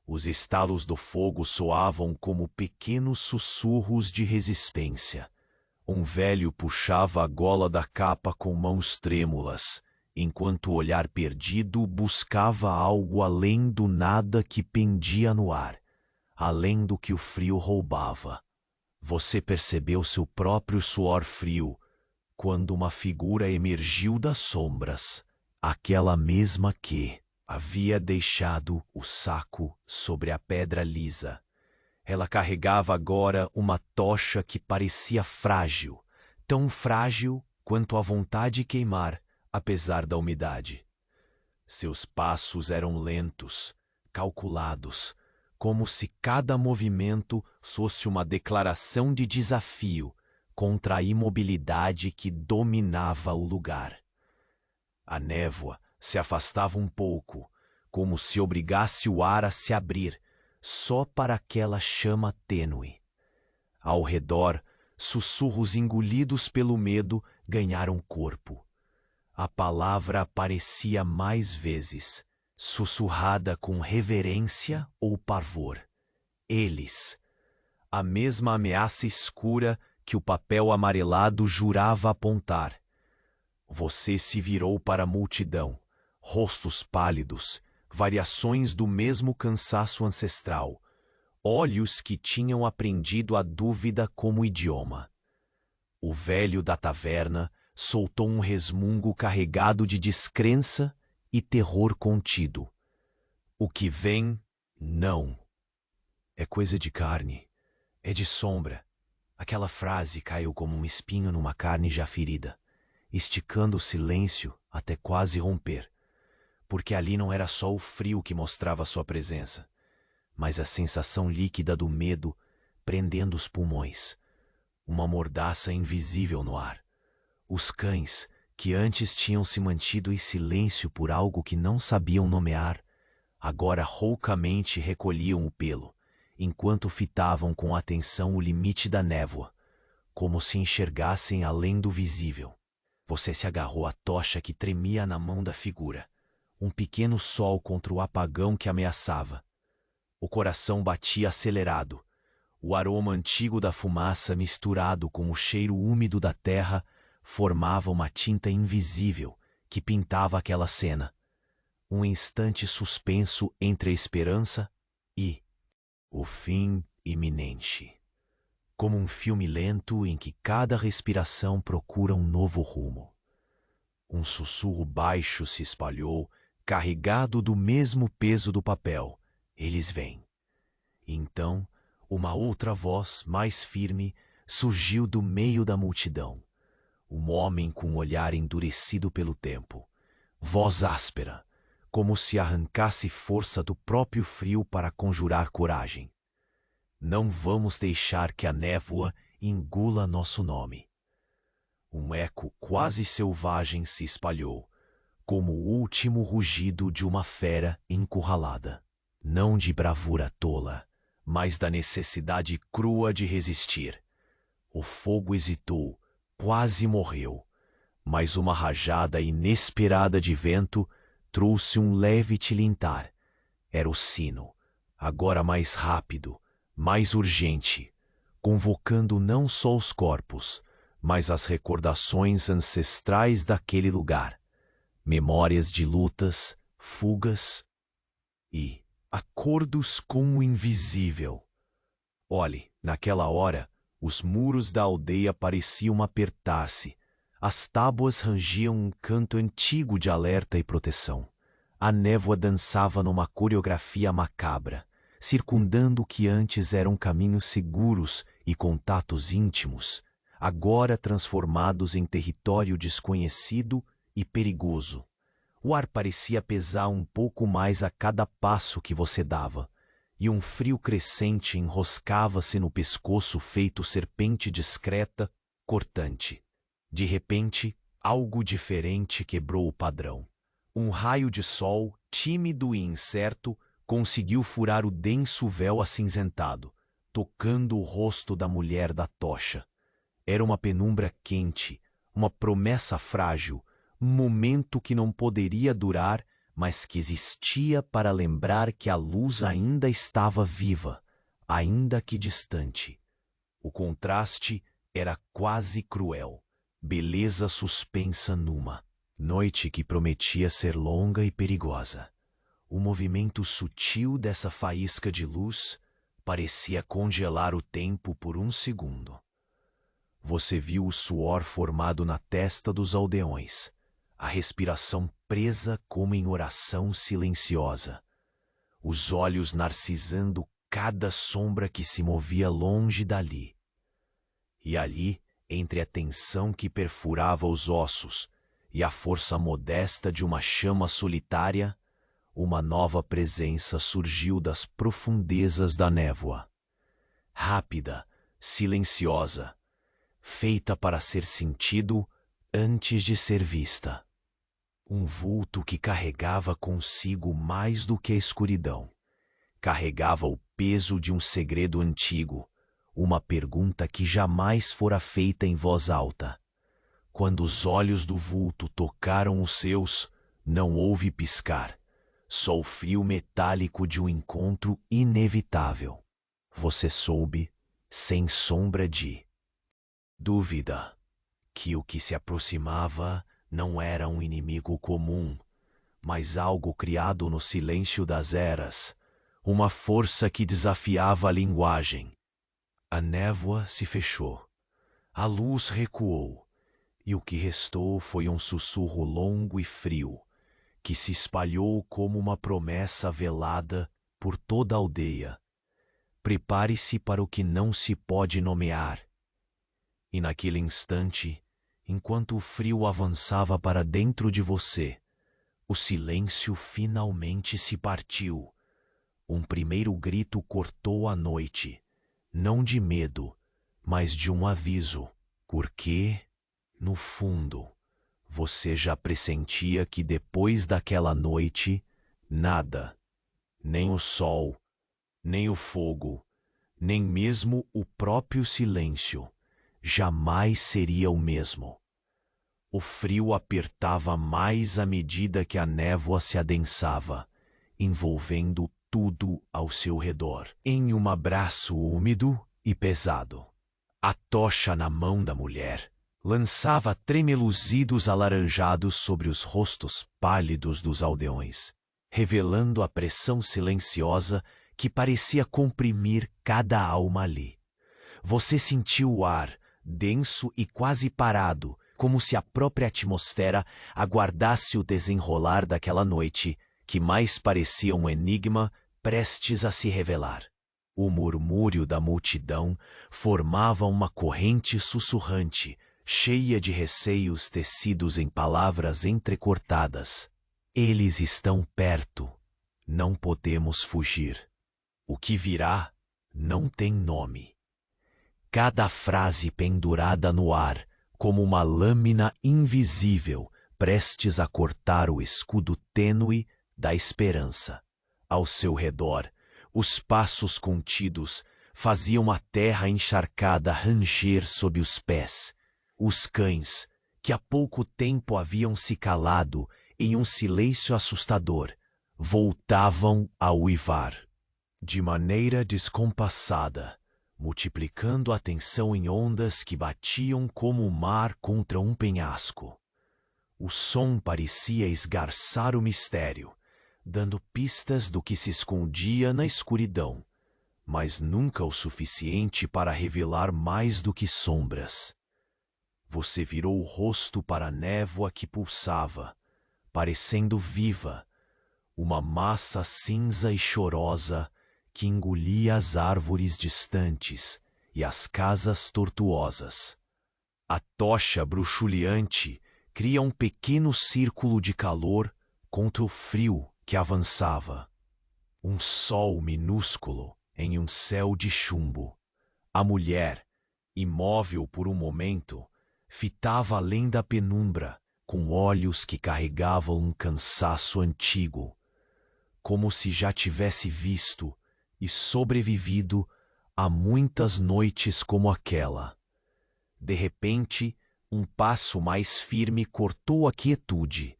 Os estalos do fogo soavam como pequenos sussurros de resistência. Um velho puxava a gola da capa com mãos trêmulas, enquanto o olhar perdido buscava algo além do nada que pendia no ar, além do que o frio roubava. Você percebeu seu próprio suor frio quando uma figura emergiu das sombras, aquela mesma que havia deixado o saco sobre a pedra lisa. Ela carregava agora uma tocha que parecia frágil, tão frágil quanto a vontade de queimar, apesar da umidade. Seus passos eram lentos, calculados, como se cada movimento fosse uma declaração de desafio contra a imobilidade que dominava o lugar. A névoa Se afastava um pouco, como se obrigasse o ar a se abrir, só para aquela chama tênue. Ao redor, sussurros engolidos pelo medo ganharam corpo. A palavra aparecia mais vezes, sussurrada com reverência ou pavor. Eles. A mesma ameaça escura que o papel amarelado jurava apontar. Você se virou para a multidão, rostos pálidos, variações do mesmo cansaço ancestral, olhos que tinham aprendido a dúvida como idioma. O velho da taverna soltou um resmungo carregado de descrença e terror contido. O que vem, não. É coisa de carne, é de sombra. Aquela frase caiu como um espinho numa carne já ferida, esticando o silêncio até quase romper. Porque ali não era só o frio que mostrava sua presença, mas a sensação líquida do medo prendendo os pulmões. Uma mordaça invisível no ar. Os cães, que antes tinham se mantido em silêncio por algo que não sabiam nomear, agora roucamente recolhiam o pelo, enquanto fitavam com atenção o limite da névoa, como se enxergassem além do visível. Você se agarrou à tocha que tremia na mão da figura, um pequeno sol contra o apagão que ameaçava. O coração batia acelerado, o aroma antigo da fumaça misturado com o cheiro úmido da terra formava uma tinta invisível que pintava aquela cena. Um instante suspenso entre a esperança e o fim iminente. Como um filme lento em que cada respiração procura um novo rumo. Um sussurro baixo se espalhou, carregado do mesmo peso do papel. Eles vêm. Então, uma outra voz, mais firme, surgiu do meio da multidão. Um homem com um olhar endurecido pelo tempo. Voz áspera, como se arrancasse força do próprio frio para conjurar coragem. Não vamos deixar que a névoa engula nosso nome. Um eco quase selvagem se espalhou, como o último rugido de uma fera encurralada. Não de bravura tola, mas da necessidade crua de resistir. O fogo hesitou, quase morreu, mas uma rajada inesperada de vento trouxe um leve tilintar. Era o sino, agora mais rápido, mais urgente, convocando não só os corpos, mas as recordações ancestrais daquele lugar. Memórias de lutas, fugas e acordos com o invisível. Olhe, naquela hora, os muros da aldeia pareciam apertar-se. As tábuas rangiam um canto antigo de alerta e proteção. A névoa dançava numa coreografia macabra, circundando o que antes eram caminhos seguros e contatos íntimos, agora transformados em território desconhecido e perigoso. O ar parecia pesar um pouco mais a cada passo que você dava, e um frio crescente enroscava-se no pescoço feito serpente discreta, cortante. De repente, algo diferente quebrou o padrão. Um raio de sol, tímido e incerto, conseguiu furar o denso véu acinzentado, tocando o rosto da mulher da tocha. Era uma penumbra quente, uma promessa frágil, um momento que não poderia durar, mas que existia para lembrar que a luz ainda estava viva, ainda que distante. O contraste era quase cruel. Beleza suspensa numa noite que prometia ser longa e perigosa. O movimento sutil dessa faísca de luz parecia congelar o tempo por um segundo. Você viu o suor formado na testa dos aldeões, a respiração presa como em oração silenciosa, os olhos narcisando cada sombra que se movia longe dali. E ali, entre a tensão que perfurava os ossos e a força modesta de uma chama solitária, uma nova presença surgiu das profundezas da névoa. Rápida, silenciosa, feita para ser sentido antes de ser vista. Um vulto que carregava consigo mais do que a escuridão. Carregava o peso de um segredo antigo, uma pergunta que jamais fora feita em voz alta. Quando os olhos do vulto tocaram os seus, não houve piscar, só o frio metálico de um encontro inevitável. Você soube, sem sombra de dúvida, que o que se aproximava não era um inimigo comum, mas algo criado no silêncio das eras, uma força que desafiava a linguagem. A névoa se fechou, a luz recuou, e o que restou foi um sussurro longo e frio, que se espalhou como uma promessa velada por toda a aldeia. Prepare-se para o que não se pode nomear. E naquele instante, enquanto o frio avançava para dentro de você, o silêncio finalmente se partiu. Um primeiro grito cortou a noite, não de medo, mas de um aviso, porque, no fundo, você já pressentia que depois daquela noite, nada, nem o sol, nem o fogo, nem mesmo o próprio silêncio, jamais seria o mesmo. O frio apertava mais à medida que a névoa se adensava, envolvendo tudo ao seu redor, em um abraço úmido e pesado. A tocha na mão da mulher lançava tremeluzidos alaranjados sobre os rostos pálidos dos aldeões, revelando a pressão silenciosa que parecia comprimir cada alma ali. Você sentiu o ar, denso e quase parado, como se a própria atmosfera aguardasse o desenrolar daquela noite, que mais parecia um enigma prestes a se revelar. O murmúrio da multidão formava uma corrente sussurrante, cheia de receios tecidos em palavras entrecortadas. Eles estão perto. Não podemos fugir. O que virá não tem nome. Cada frase pendurada no ar, como uma lâmina invisível, prestes a cortar o escudo tênue da esperança. Ao seu redor, os passos contidos faziam a terra encharcada ranger sob os pés. Os cães, que há pouco tempo haviam se calado em um silêncio assustador, voltavam a uivar. De maneira descompassada, multiplicando a tensão em ondas que batiam como o mar contra um penhasco. O som parecia esgarçar o mistério, dando pistas do que se escondia na escuridão, mas nunca o suficiente para revelar mais do que sombras. Você virou o rosto para a névoa que pulsava, parecendo viva, uma massa cinza e chorosa que engolia as árvores distantes e as casas tortuosas. A tocha bruxuleante cria um pequeno círculo de calor contra o frio que avançava. Um sol minúsculo em um céu de chumbo. A mulher, imóvel por um momento, fitava além da penumbra, com olhos que carregavam um cansaço antigo, como se já tivesse visto e sobrevivido a muitas noites como aquela. De repente, um passo mais firme cortou a quietude.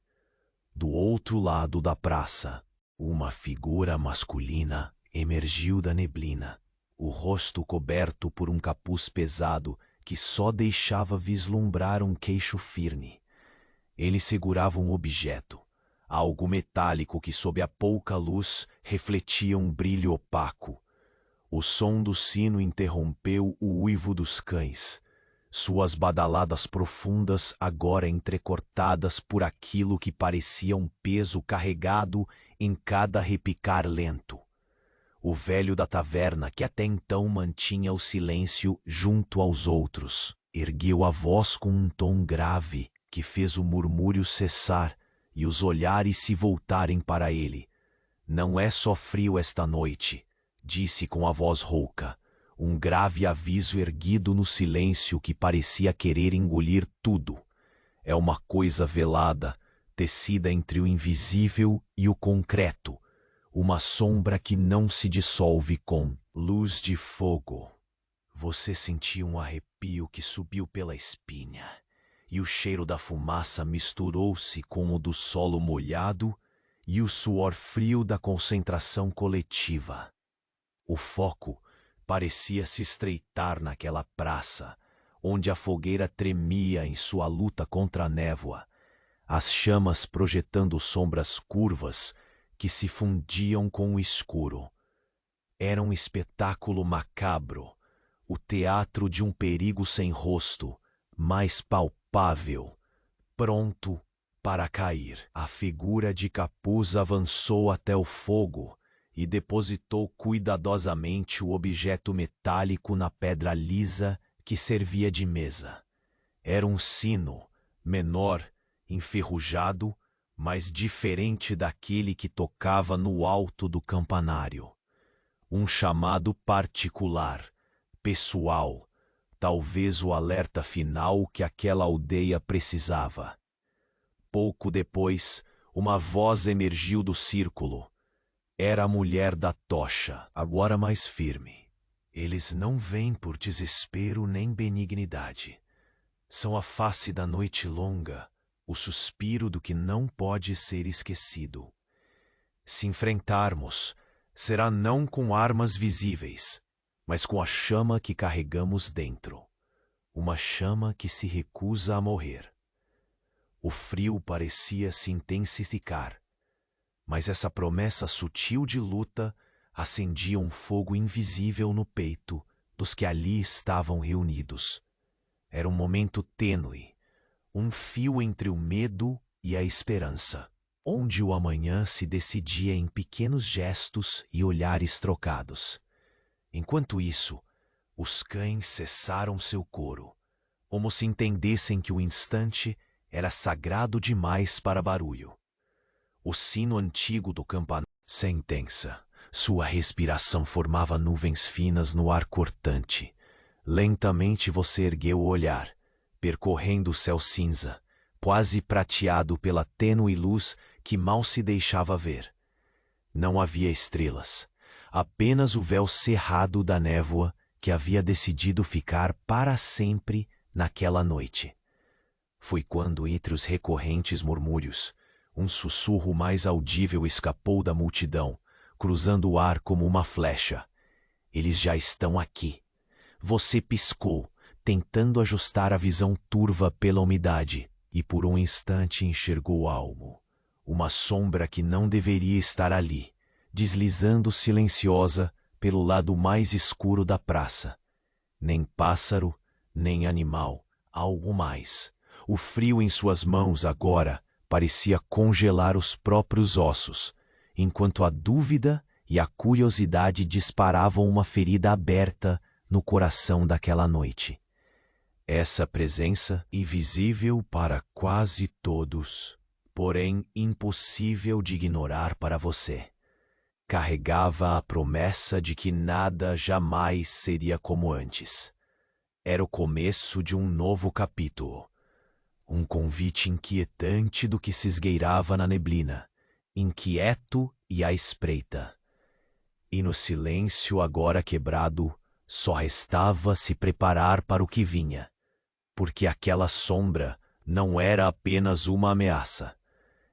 Do outro lado da praça, uma figura masculina emergiu da neblina, o rosto coberto por um capuz pesado que só deixava vislumbrar um queixo firme. Ele segurava um objeto, algo metálico que sob a pouca luz refletia um brilho opaco. O som do sino interrompeu o uivo dos cães, suas badaladas profundas agora entrecortadas por aquilo que parecia um peso carregado em cada repicar lento. O velho da taverna, que até então mantinha o silêncio junto aos outros, ergueu a voz com um tom grave que fez o murmúrio cessar e os olhares se voltarem para ele. Não é só frio esta noite, disse com a voz rouca, um grave aviso erguido no silêncio que parecia querer engolir tudo. É uma coisa velada, tecida entre o invisível e o concreto, uma sombra que não se dissolve com luz de fogo. Você sentia um arrepio que subiu pela espinha, e o cheiro da fumaça misturou-se com o do solo molhado e o suor frio da concentração coletiva. O foco parecia se estreitar naquela praça, onde a fogueira tremia em sua luta contra a névoa, as chamas projetando sombras curvas que se fundiam com o escuro. Era um espetáculo macabro, o teatro de um perigo sem rosto, mais palpável, pronto para cair. A figura de capuz avançou até o fogo e depositou cuidadosamente o objeto metálico na pedra lisa que servia de mesa. Era um sino, menor, enferrujado, mas diferente daquele que tocava no alto do campanário. Um chamado particular, pessoal, talvez o alerta final que aquela aldeia precisava. Pouco depois, uma voz emergiu do círculo. Era a mulher da tocha, agora mais firme. Eles não vêm por desespero nem benignidade. São a face da noite longa, o suspiro do que não pode ser esquecido. Se enfrentarmos, será não com armas visíveis, mas com a chama que carregamos dentro. Uma chama que se recusa a morrer. O frio parecia se intensificar, mas essa promessa sutil de luta acendia um fogo invisível no peito dos que ali estavam reunidos. Era um momento tênue, um fio entre o medo e a esperança, onde o amanhã se decidia em pequenos gestos e olhares trocados. Enquanto isso, os cães cessaram seu coro, como se entendessem que o instante era sagrado demais para barulho. O sino antigo do campanário, sentença, sua respiração formava nuvens finas no ar cortante. Lentamente você ergueu o olhar, percorrendo o céu cinza, quase prateado pela tênue luz que mal se deixava ver. Não havia estrelas, apenas o véu cerrado da névoa que havia decidido ficar para sempre naquela noite. Foi quando, entre os recorrentes murmúrios, um sussurro mais audível escapou da multidão, cruzando o ar como uma flecha. Eles já estão aqui. Você piscou, tentando ajustar a visão turva pela umidade, e por um instante enxergou algo. Uma sombra que não deveria estar ali, deslizando silenciosa pelo lado mais escuro da praça. Nem pássaro, nem animal, algo mais. O frio em suas mãos agora parecia congelar os próprios ossos, enquanto a dúvida e a curiosidade disparavam uma ferida aberta no coração daquela noite. Essa presença, invisível para quase todos, porém impossível de ignorar para você, carregava a promessa de que nada jamais seria como antes. Era o começo de um novo capítulo. Um convite inquietante do que se esgueirava na neblina, inquieto e à espreita. E no silêncio agora quebrado, só restava se preparar para o que vinha, porque aquela sombra não era apenas uma ameaça.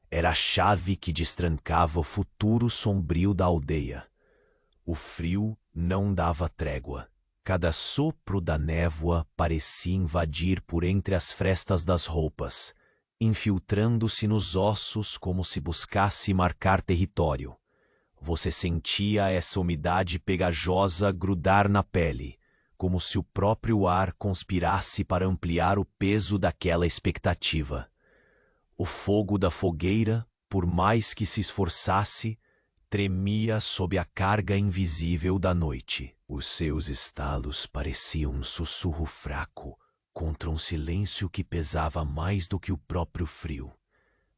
Era a chave que destrancava o futuro sombrio da aldeia. O frio não dava trégua. Cada sopro da névoa parecia invadir por entre as frestas das roupas, infiltrando-se nos ossos como se buscasse marcar território. Você sentia essa umidade pegajosa grudar na pele, como se o próprio ar conspirasse para ampliar o peso daquela expectativa. O fogo da fogueira, por mais que se esforçasse, tremia sob a carga invisível da noite. Os seus estalos pareciam um sussurro fraco contra um silêncio que pesava mais do que o próprio frio.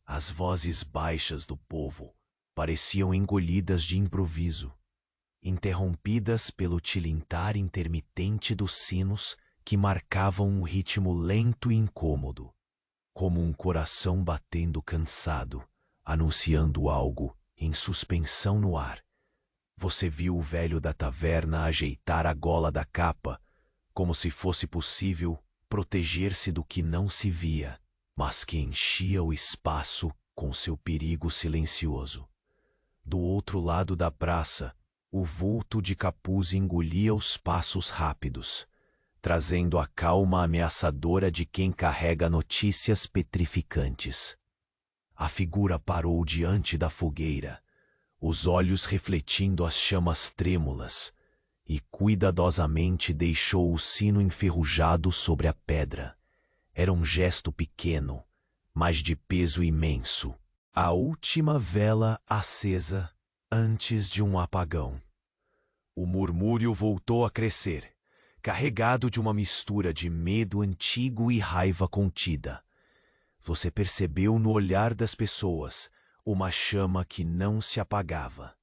As vozes baixas do povo pareciam engolidas de improviso, interrompidas pelo tilintar intermitente dos sinos que marcavam um ritmo lento e incômodo. como um coração batendo cansado, anunciando algo em suspensão no ar. Você viu o velho da taverna ajeitar a gola da capa, como se fosse possível proteger-se do que não se via, mas que enchia o espaço com seu perigo silencioso. Do outro lado da praça, o vulto de capuz engolia os passos rápidos, trazendo a calma ameaçadora de quem carrega notícias petrificantes. A figura parou diante da fogueira, os olhos refletindo as chamas trêmulas, e cuidadosamente deixou o sino enferrujado sobre a pedra. Era um gesto pequeno, mas de peso imenso. A última vela acesa antes de um apagão. O murmúrio voltou a crescer, carregado de uma mistura de medo antigo e raiva contida. Você percebeu no olhar das pessoas uma chama que não se apagava.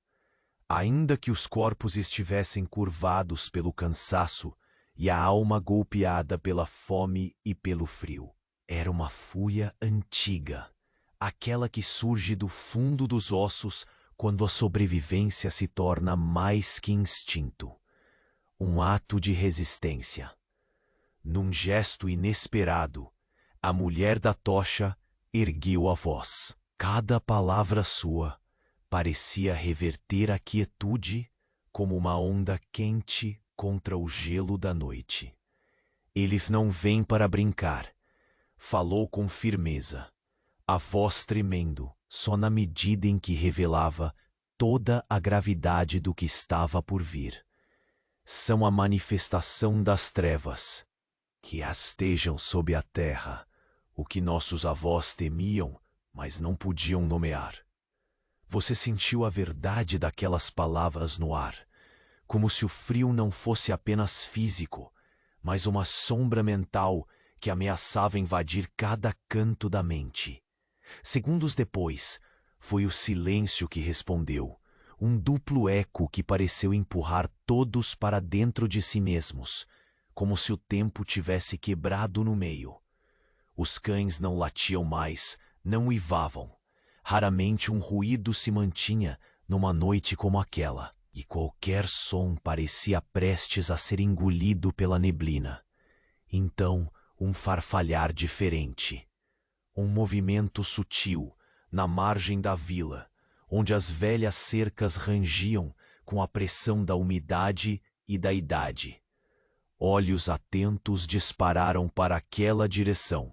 Ainda que os corpos estivessem curvados pelo cansaço e a alma golpeada pela fome e pelo frio. Era uma fúria antiga, aquela que surge do fundo dos ossos quando a sobrevivência se torna mais que instinto. Um ato de resistência. Num gesto inesperado, a mulher da tocha ergueu a voz. Cada palavra sua parecia reverter a quietude como uma onda quente contra o gelo da noite. Eles não vêm para brincar. Falou com firmeza, a voz tremendo, só na medida em que revelava toda a gravidade do que estava por vir. São a manifestação das trevas, que rastejam sob a terra, o que nossos avós temiam, mas não podiam nomear. Você sentiu a verdade daquelas palavras no ar, como se o frio não fosse apenas físico, mas uma sombra mental que ameaçava invadir cada canto da mente. Segundos depois, foi o silêncio que respondeu, um duplo eco que pareceu empurrar todos para dentro de si mesmos, como se o tempo tivesse quebrado no meio. Os cães não latiam mais, não uivavam. Raramente um ruído se mantinha numa noite como aquela, e qualquer som parecia prestes a ser engolido pela neblina. Então, um farfalhar diferente. Um movimento sutil, na margem da vila, onde as velhas cercas rangiam com a pressão da umidade e da idade. Olhos atentos dispararam para aquela direção,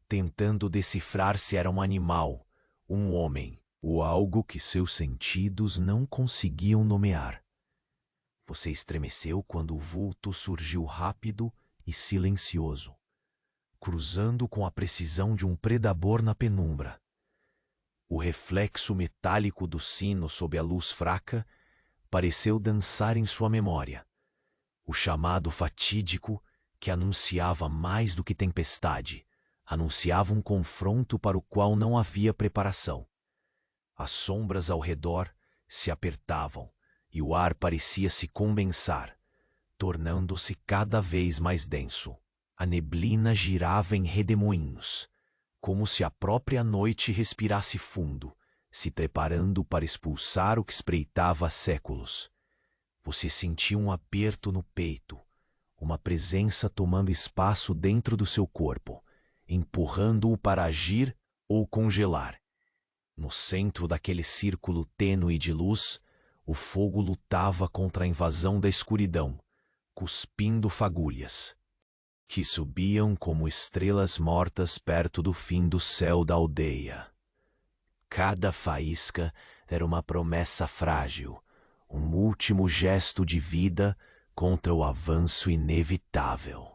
tentando decifrar se era um animal, um homem, ou algo que seus sentidos não conseguiam nomear. Você estremeceu quando o vulto surgiu rápido e silencioso, cruzando com a precisão de um predador na penumbra. O reflexo metálico do sino sob a luz fraca pareceu dançar em sua memória. O chamado fatídico que anunciava mais do que tempestade, anunciava um confronto para o qual não havia preparação. As sombras ao redor se apertavam e o ar parecia se condensar, tornando-se cada vez mais denso. A neblina girava em redemoinhos, como se a própria noite respirasse fundo, se preparando para expulsar o que espreitava há séculos. Você sentia um aperto no peito, uma presença tomando espaço dentro do seu corpo, empurrando-o para agir ou congelar. No centro daquele círculo tênue de luz, o fogo lutava contra a invasão da escuridão, cuspindo fagulhas, que subiam como estrelas mortas perto do fim do céu da aldeia. Cada faísca era uma promessa frágil, um último gesto de vida contra o avanço inevitável.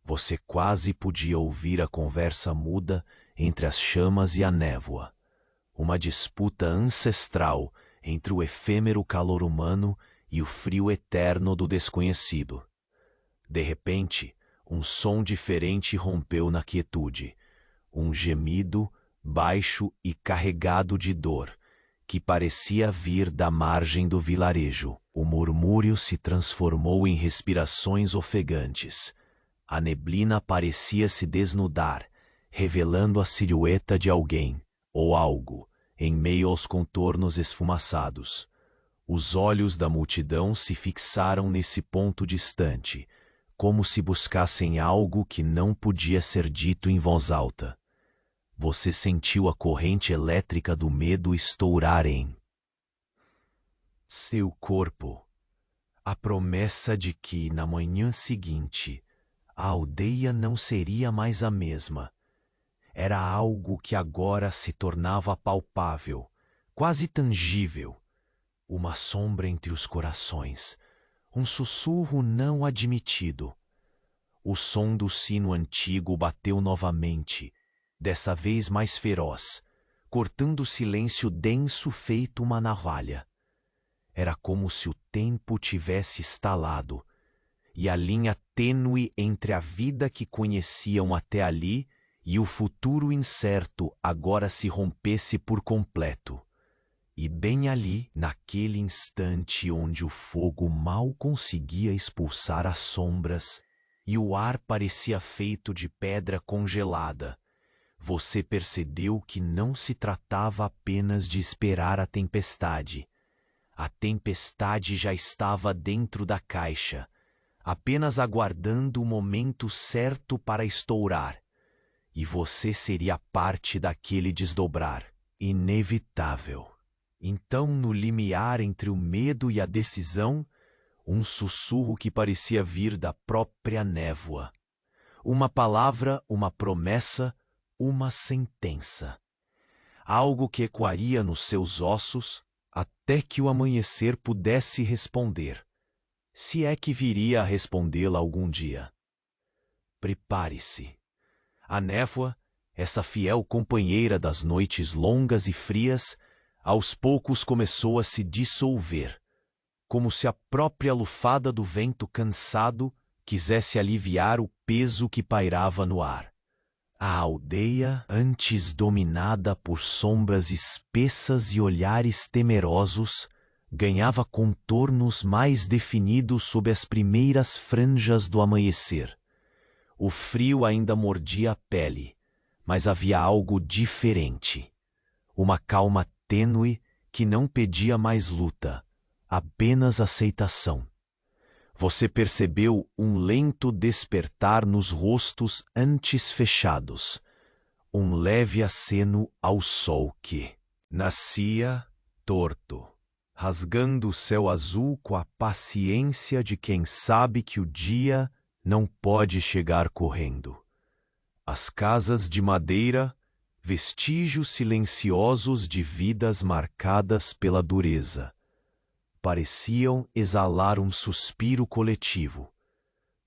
Você quase podia ouvir a conversa muda entre as chamas e a névoa, uma disputa ancestral entre o efêmero calor humano e o frio eterno do desconhecido. De repente, um som diferente rompeu na quietude, um gemido baixo e carregado de dor, que parecia vir da margem do vilarejo. O murmúrio se transformou em respirações ofegantes. A neblina parecia se desnudar, revelando a silhueta de alguém ou algo em meio aos contornos esfumaçados. Os olhos da multidão se fixaram nesse ponto distante, como se buscassem algo que não podia ser dito em voz alta. Você sentiu a corrente elétrica do medo estourar em seu corpo. A promessa de que, na manhã seguinte, a aldeia não seria mais a mesma. Era algo que agora se tornava palpável, quase tangível. Uma sombra entre os corações, um sussurro não admitido. O som do sino antigo bateu novamente, dessa vez mais feroz, cortando o silêncio denso feito uma navalha. Era como se o tempo tivesse estalado, e a linha tênue entre a vida que conheciam até ali e o futuro incerto agora se rompesse por completo. E bem ali, naquele instante onde o fogo mal conseguia expulsar as sombras e o ar parecia feito de pedra congelada, você percebeu que não se tratava apenas de esperar a tempestade. A tempestade já estava dentro da caixa, apenas aguardando o momento certo para estourar. E você seria parte daquele desdobrar, inevitável. Então, no limiar entre o medo e a decisão, um sussurro que parecia vir da própria névoa. Uma palavra, uma promessa, uma sentença. Algo que ecoaria nos seus ossos até que o amanhecer pudesse responder. Se é que viria a respondê-la algum dia. Prepare-se. A névoa, essa fiel companheira das noites longas e frias, aos poucos começou a se dissolver, como se a própria lufada do vento cansado quisesse aliviar o peso que pairava no ar. A aldeia, antes dominada por sombras espessas e olhares temerosos, ganhava contornos mais definidos sob as primeiras franjas do amanhecer. O frio ainda mordia a pele, mas havia algo diferente. Uma calma tênue que não pedia mais luta, apenas aceitação. Você percebeu um lento despertar nos rostos antes fechados, um leve aceno ao sol que nascia torto, rasgando o céu azul com a paciência de quem sabe que o dia não pode chegar correndo. As casas de madeira, vestígios silenciosos de vidas marcadas pela dureza, pareciam exalar um suspiro coletivo,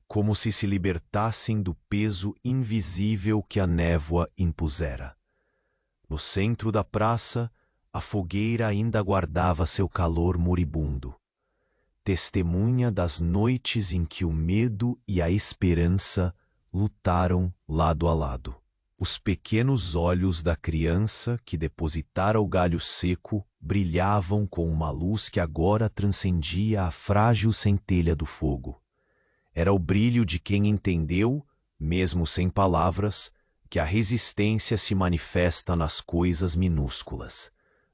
como se libertassem do peso invisível que a névoa impusera. No centro da praça, a fogueira ainda guardava seu calor moribundo, testemunha das noites em que o medo e a esperança lutaram lado a lado. Os pequenos olhos da criança que depositara o galho seco brilhavam com uma luz que agora transcendia a frágil centelha do fogo. Era o brilho de quem entendeu, mesmo sem palavras, que a resistência se manifesta nas coisas minúsculas,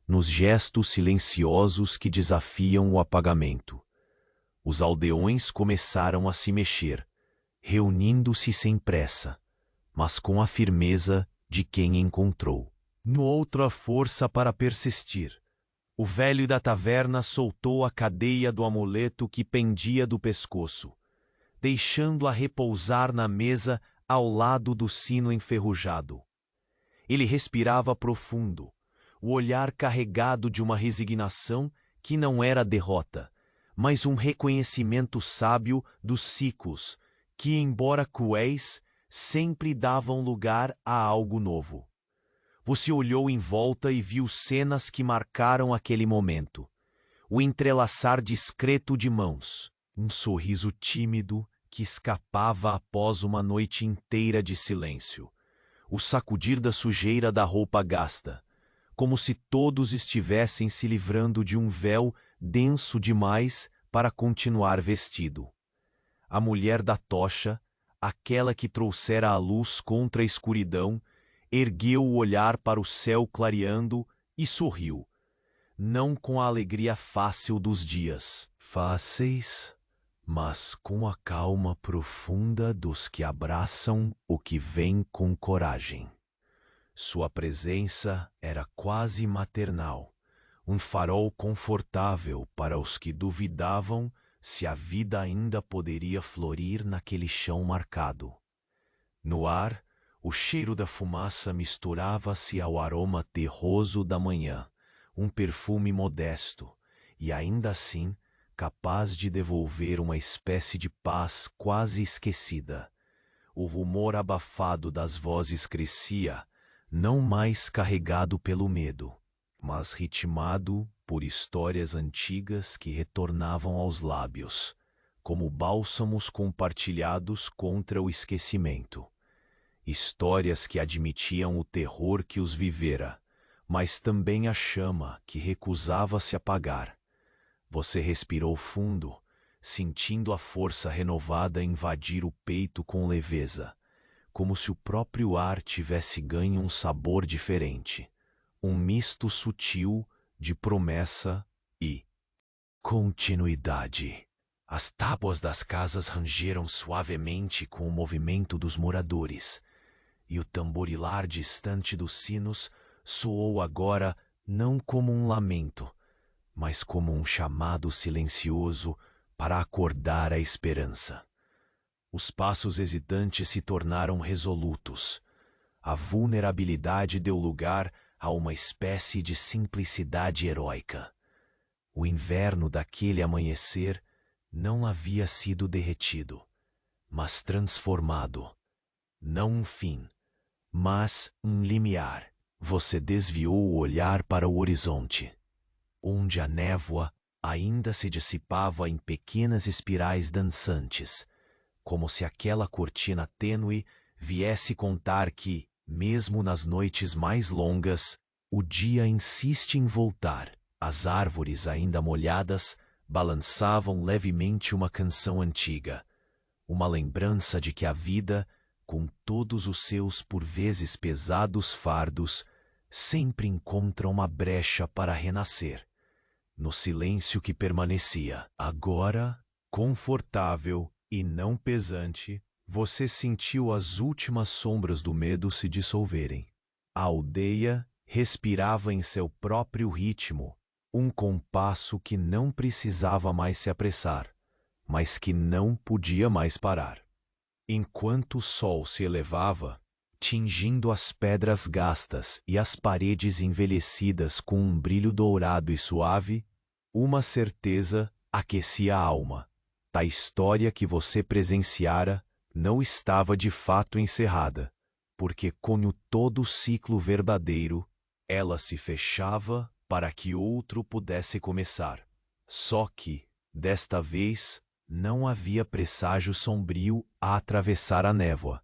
nos gestos silenciosos que desafiam o apagamento. Os aldeões começaram a se mexer, reunindo-se sem pressa, mas com a firmeza de quem encontrou no outro a força para persistir. O velho da taverna soltou a cadeia do amuleto que pendia do pescoço, deixando-a repousar na mesa ao lado do sino enferrujado. Ele respirava profundo, o olhar carregado de uma resignação que não era derrota, mas um reconhecimento sábio dos ciclos que, embora cruéis, sempre davam lugar a algo novo. Você olhou em volta e viu cenas que marcaram aquele momento. O entrelaçar discreto de mãos, um sorriso tímido que escapava após uma noite inteira de silêncio, o sacudir da sujeira da roupa gasta, como se todos estivessem se livrando de um véu denso demais para continuar vestido. A mulher da tocha, aquela que trouxera a luz contra a escuridão, ergueu o olhar para o céu clareando e sorriu, não com a alegria fácil dos dias fáceis, mas com a calma profunda dos que abraçam o que vem com coragem. Sua presença era quase maternal, um farol confortável para os que duvidavam se a vida ainda poderia florir naquele chão marcado. No ar, o cheiro da fumaça misturava-se ao aroma terroso da manhã, um perfume modesto, e ainda assim capaz de devolver uma espécie de paz quase esquecida. O rumor abafado das vozes crescia, não mais carregado pelo medo, mas ritmado por histórias antigas que retornavam aos lábios, como bálsamos compartilhados contra o esquecimento. Histórias que admitiam o terror que os vivera, mas também a chama que recusava se apagar. Você respirou fundo, sentindo a força renovada invadir o peito com leveza, como se o próprio ar tivesse ganho um sabor diferente, um misto sutil de promessa e continuidade. As tábuas das casas rangeram suavemente com o movimento dos moradores, e o tamborilar distante dos sinos soou agora não como um lamento, mas como um chamado silencioso para acordar a esperança. Os passos hesitantes se tornaram resolutos. A vulnerabilidade deu lugar a uma espécie de simplicidade heróica. O inverno daquele amanhecer não havia sido derretido, mas transformado. Não um fim, mas um limiar. Você desviou o olhar para o horizonte, onde a névoa ainda se dissipava em pequenas espirais dançantes, como se aquela cortina tênue viesse contar que, mesmo nas noites mais longas, o dia insiste em voltar. As árvores ainda molhadas balançavam levemente uma canção antiga, uma lembrança de que a vida, com todos os seus por vezes pesados fardos, sempre encontra uma brecha para renascer. No silêncio que permanecia, agora confortável e não pesante, você sentiu as últimas sombras do medo se dissolverem. A aldeia respirava em seu próprio ritmo, um compasso que não precisava mais se apressar, mas que não podia mais parar. Enquanto o sol se elevava, tingindo as pedras gastas e as paredes envelhecidas com um brilho dourado e suave, uma certeza aquecia a alma. A história que você presenciara não estava de fato encerrada, porque com todo o ciclo verdadeiro, ela se fechava para que outro pudesse começar. Só que, desta vez, não havia presságio sombrio a atravessar a névoa,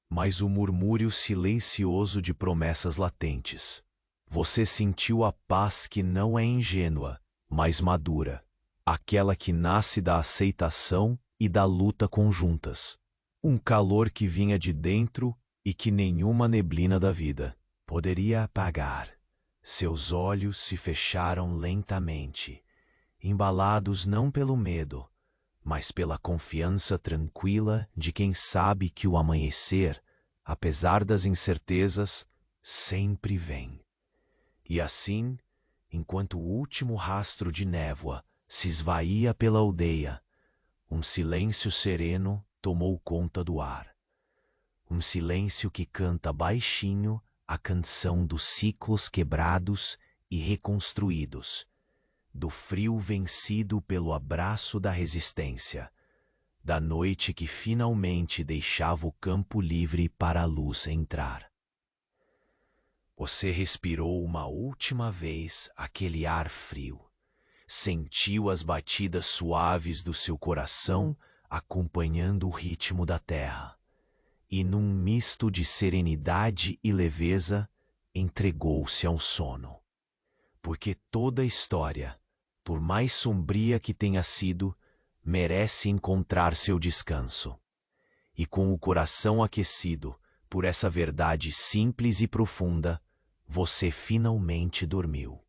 mas o murmúrio silencioso de promessas latentes. Você sentiu a paz que não é ingênua, mas madura, aquela que nasce da aceitação e da luta conjuntas. Um calor que vinha de dentro e que nenhuma neblina da vida poderia apagar. Seus olhos se fecharam lentamente, embalados não pelo medo, mas pela confiança tranquila de quem sabe que o amanhecer, apesar das incertezas, sempre vem. E assim, enquanto o último rastro de névoa se esvaía pela aldeia, um silêncio sereno tomou conta do ar. Um silêncio que canta baixinho a canção dos ciclos quebrados e reconstruídos, do frio vencido pelo abraço da resistência, da noite que finalmente deixava o campo livre para a luz entrar. Você respirou uma última vez aquele ar frio, sentiu as batidas suaves do seu coração acompanhando o ritmo da terra, e num misto de serenidade e leveza, entregou-se ao sono. Porque toda história, por mais sombria que tenha sido, merece encontrar seu descanso. E com o coração aquecido por essa verdade simples e profunda, você finalmente dormiu.